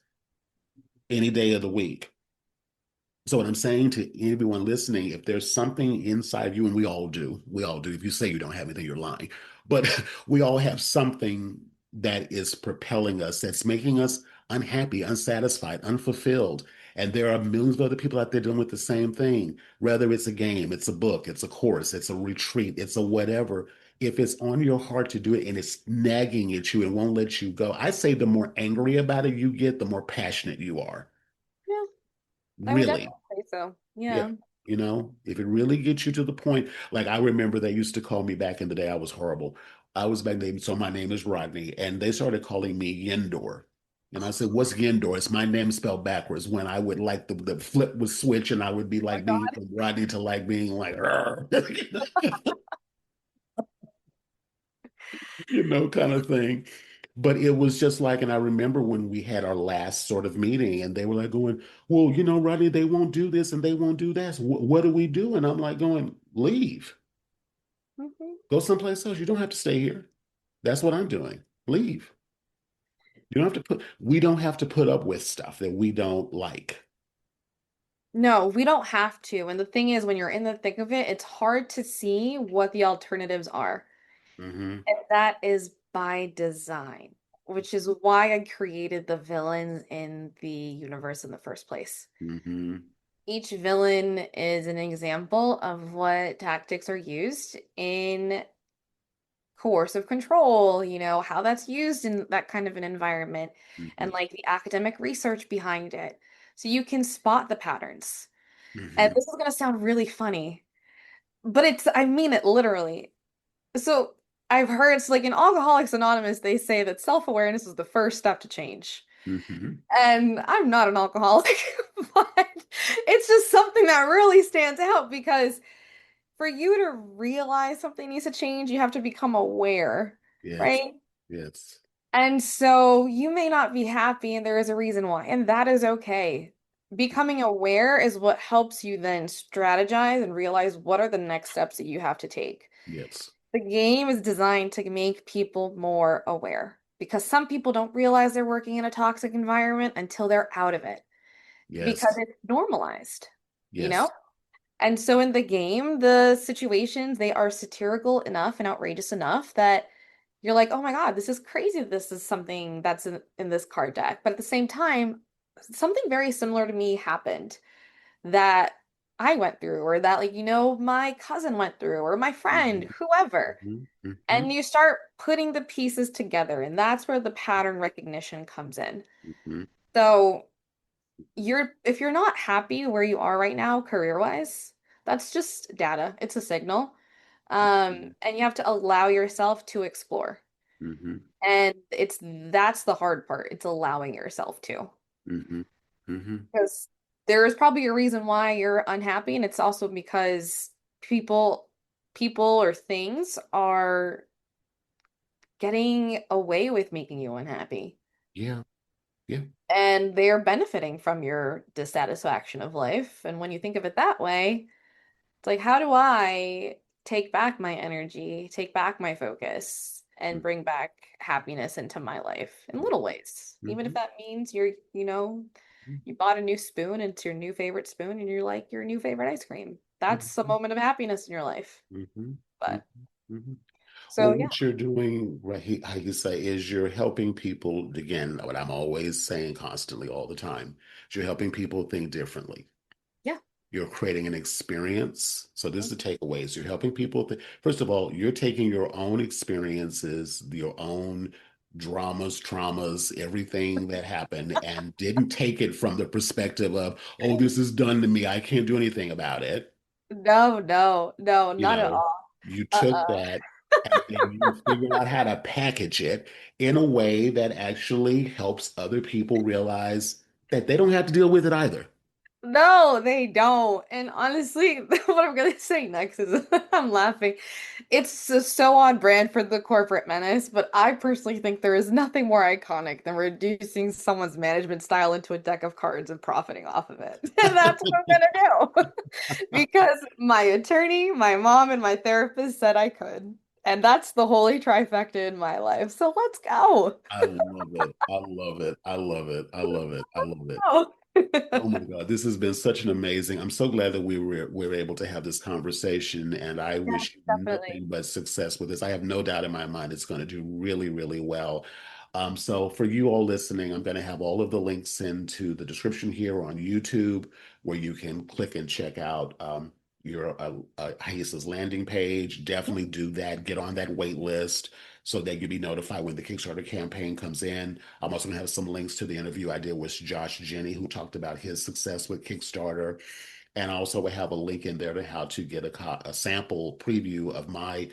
any day of the week. So what I'm saying to everyone listening, if there's something inside you, and we all do. If you say you don't have anything, you're lying. But we all have something that is propelling us, that's making us unhappy, unsatisfied, unfulfilled. And there are millions of other people out there dealing with the same thing, whether it's a game, it's a book, it's a course, it's a retreat, it's a whatever. If it's on your heart to do it and it's nagging at you and won't let you go, I say the more angry about it you get, the more passionate you are. Yeah, I would Really. definitely say so. Yeah. Yeah. If it really gets you to the point, like I remember they used to call me back in the day, I was horrible. I was back then, so my name is Rodney, and they started calling me Yendor. And I said, "What's Yendor?" It's my name spelled backwards. When I would like the flip would switch, and I would be Oh my like being God. from Rodney to like being like, kind of thing. But it was just like, and I remember when we had our last sort of meeting, and they were like going, "Well, Rodney, they won't do this and they won't do that. So what do we do?" And I'm like going, "Leave, Mhm. go someplace else. You don't have to stay here. That's what I'm doing. Leave. We don't have to put up with stuff that we don't like." No, we don't have to. And the thing is, when you're in the thick of it, it's hard to see what the alternatives are. Hmm. And that is by design, which is why I created the villains in the universe in the first place. Hmm. Each villain is an example of what tactics are used in coercive control, how that's used in that kind of an environment, and Hmm. like the academic research behind it. So you can spot the patterns. And Hmm. this is going to sound really funny, but I mean it literally. So I've heard it's like in Alcoholics Anonymous, they say that self-awareness is the first step to change. Hmm. And I'm not an alcoholic, but it's just something that really stands out because for you to realize something needs to change, you have to become aware, Yes. right? Yes. And so you may not be happy, and there is a reason why, and that is okay. Becoming aware is what helps you then strategize and realize what are the next steps that you have to take. Yes. The game is designed to make people more aware because some people don't realize they're working in a toxic environment until they're out of it because Yes. it's normalized, you know? Yes. And so in the game, the situations, they are satirical enough and outrageous enough that you're like, oh my God, this is crazy. This is something that's in this card deck. But at the same time, something very similar to me happened that I went through, or that, like, my cousin went through, or my friend, Hmm. whoever. Hmm. Hmm. And you start putting the pieces together, and that's where the pattern recognition comes in. Hmm. So if you're not happy where you are right now, career-wise, that's just data. It's a signal. And you have to allow yourself to explore. Hmm. And that's the hard part. It's allowing yourself to. Hmm. Hmm. Because there is probably a reason why you're unhappy, and it's also because people people or things are getting away with making you unhappy. Yeah. Yeah. And they're benefiting from your dissatisfaction of life. And when you think of it that way, it's like, how do I take back my energy, take back my focus, and bring back happiness into my life in little ways? Even if Hmm. that means you bought a new spoon, and it's your new favorite spoon, and you're like your new favorite ice cream. That's a Hmm. moment of happiness in your life. Hmm. But Hmm. so Well, yeah, what you're doing, right, how you say, is you're helping people, again, what I'm always saying constantly all the time, is you're helping people think differently. yeah. You're creating an experience. So this is the takeaways. You're helping people. First of all, you're taking your own experiences, your own dramas, traumas, everything that happened, and didn't take it from the perspective of, oh, this is done to me. I can't do anything about it. No, no, no, You not at know, all. you took Uh-uh. that and then you figured out how to package it in a way that actually helps other people realize that they don't have to deal with it either. No, they don't. And honestly, what I'm gonna say next is I'm laughing. It's just so on brand for the corporate menace, but I personally think there is nothing more iconic than reducing someone's management style into a deck of cards and profiting off of it. And that's what I'm gonna do. Because my attorney, my mom, and my therapist said I could. And that's the holy trifecta in my life. So let's go. I love it. I love it. I love it. I love it. I love it. Oh. Oh my God, this has been such an amazing. I'm so glad that we were able to have this conversation, and I Yes, wish you definitely. nothing but success with this. I have no doubt in my mind it's going to do really, really well. So for you all listening, I'm going to have all of the links into the description here on YouTube, where you can click and check out your Haisa's landing page. Definitely do that. Get on that wait list so that you'll be notified when the Kickstarter campaign comes in. I'm also going to have some links to the interview I did with Josh Jenny, who talked about his success with Kickstarter. And I also will have a link in there to how to get a sample preview of my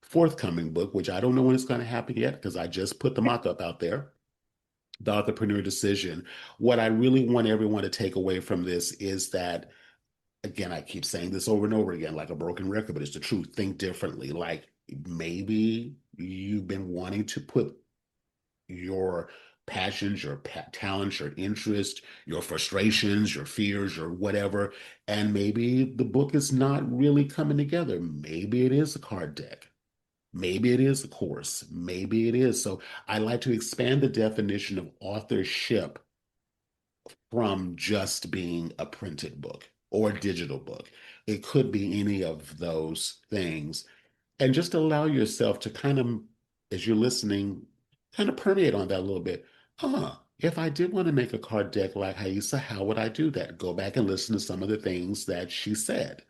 forthcoming book, which I don't know when it's going to happen yet because I just put the mock up out there. The Entrepreneur Decision. What I really want everyone to take away from this is that, again, I keep saying this over and over again, like a broken record, but it's the truth. Think differently. Like maybe you've been wanting to put your passions, your talents, your interest, your frustrations, your fears, or whatever. And maybe the book is not really coming together. Maybe it is a card deck. Maybe it is a course. Maybe it is. So I like to expand the definition of authorship from just being a printed book or a digital book. It could be any of those things. And just allow yourself to kind of, as you're listening, kind of permeate on that a little bit. If I did want to make a card deck like Haisa, how would I do that? Go back and listen to some of the things that she said.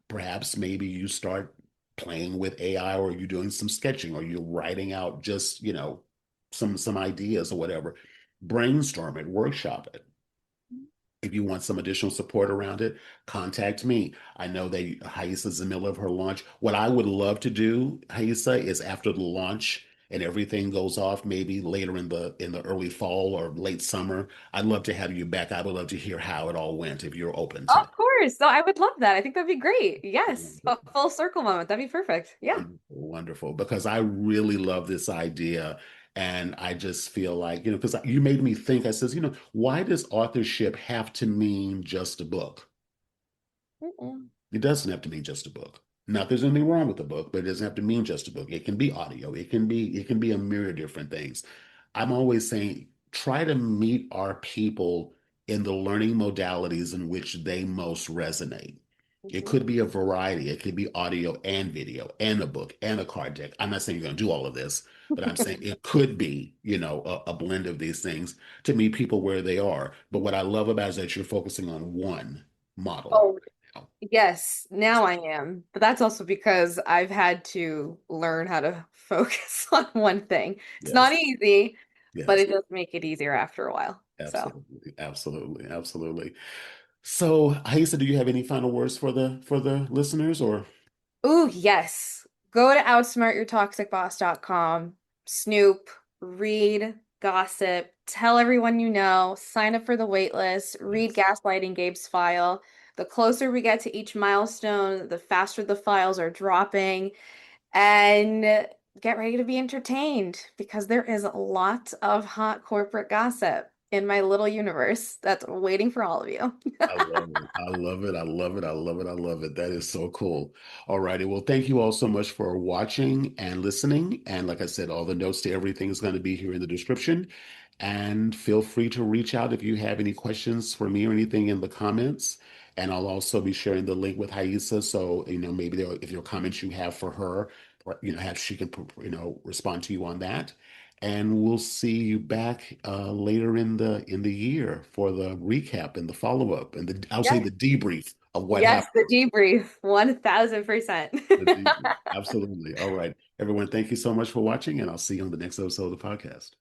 Perhaps maybe you start playing with AI, or you're doing some sketching, or you're writing out just, some ideas or whatever. Brainstorm it, workshop it. If you want some additional support around it, contact me. I know that Haisa is in the middle of her launch. What I would love to do, Haisa, is after the launch and everything goes off, maybe later in the early fall or late summer, I'd love to have you back. I would love to hear how it all went if you're open to Of that. course. So I would love that. I think that'd be great. Yes. A Wonderful, full circle moment. That'd be perfect. Yeah. wonderful, wonderful. Because I really love this idea. And I just feel like, because you made me think, I says, why does authorship have to mean just a book? Mm-mm. It doesn't have to mean just a book. Not there's anything wrong with the book, but it doesn't have to mean just a book. It can be audio. It can be a myriad of different things. I'm always saying try to meet our people in the learning modalities in which they most resonate. It Mhm. could be a variety. It could be audio and video and a book and a card deck. I'm not saying you're going to do all of this, but I'm saying it could be, a blend of these things to meet people where they are. But what I love about it is that you're focusing on one model. Oh, yes. Now I am. But that's also because I've had to learn how to focus on one thing. It's not Yes, easy, but yes, it does make it easier after a while. So. absolutely, absolutely, absolutely. So, Haisa, do you have any final words for the listeners, or Ooh, yes. Go to outsmartyourtoxicboss.com, snoop, read, gossip, tell everyone you know, sign up for the wait list, read yes, Gaslighting Gabe's file. The closer we get to each milestone, the faster the files are dropping, and get ready to be entertained because there is a lot of hot corporate gossip in my little universe that's waiting for all of you. I love it. I love it. I love it. I love it. I love it. That is so cool. All righty. Well, thank you all so much for watching and listening. And like I said, all the notes to everything is going to be here in the description. And feel free to reach out if you have any questions for me or anything in the comments. And I'll also be sharing the link with Haisa. So, maybe if there are comments you have for her, or, have she can, respond to you on that. And we'll see you back later in the year for the recap and the follow-up and I'll say Yes, the debrief of what yes, happened. the debrief, 1000%. The debrief. Absolutely. All right. Everyone, thank you so much for watching, and I'll see you on the next episode of the podcast.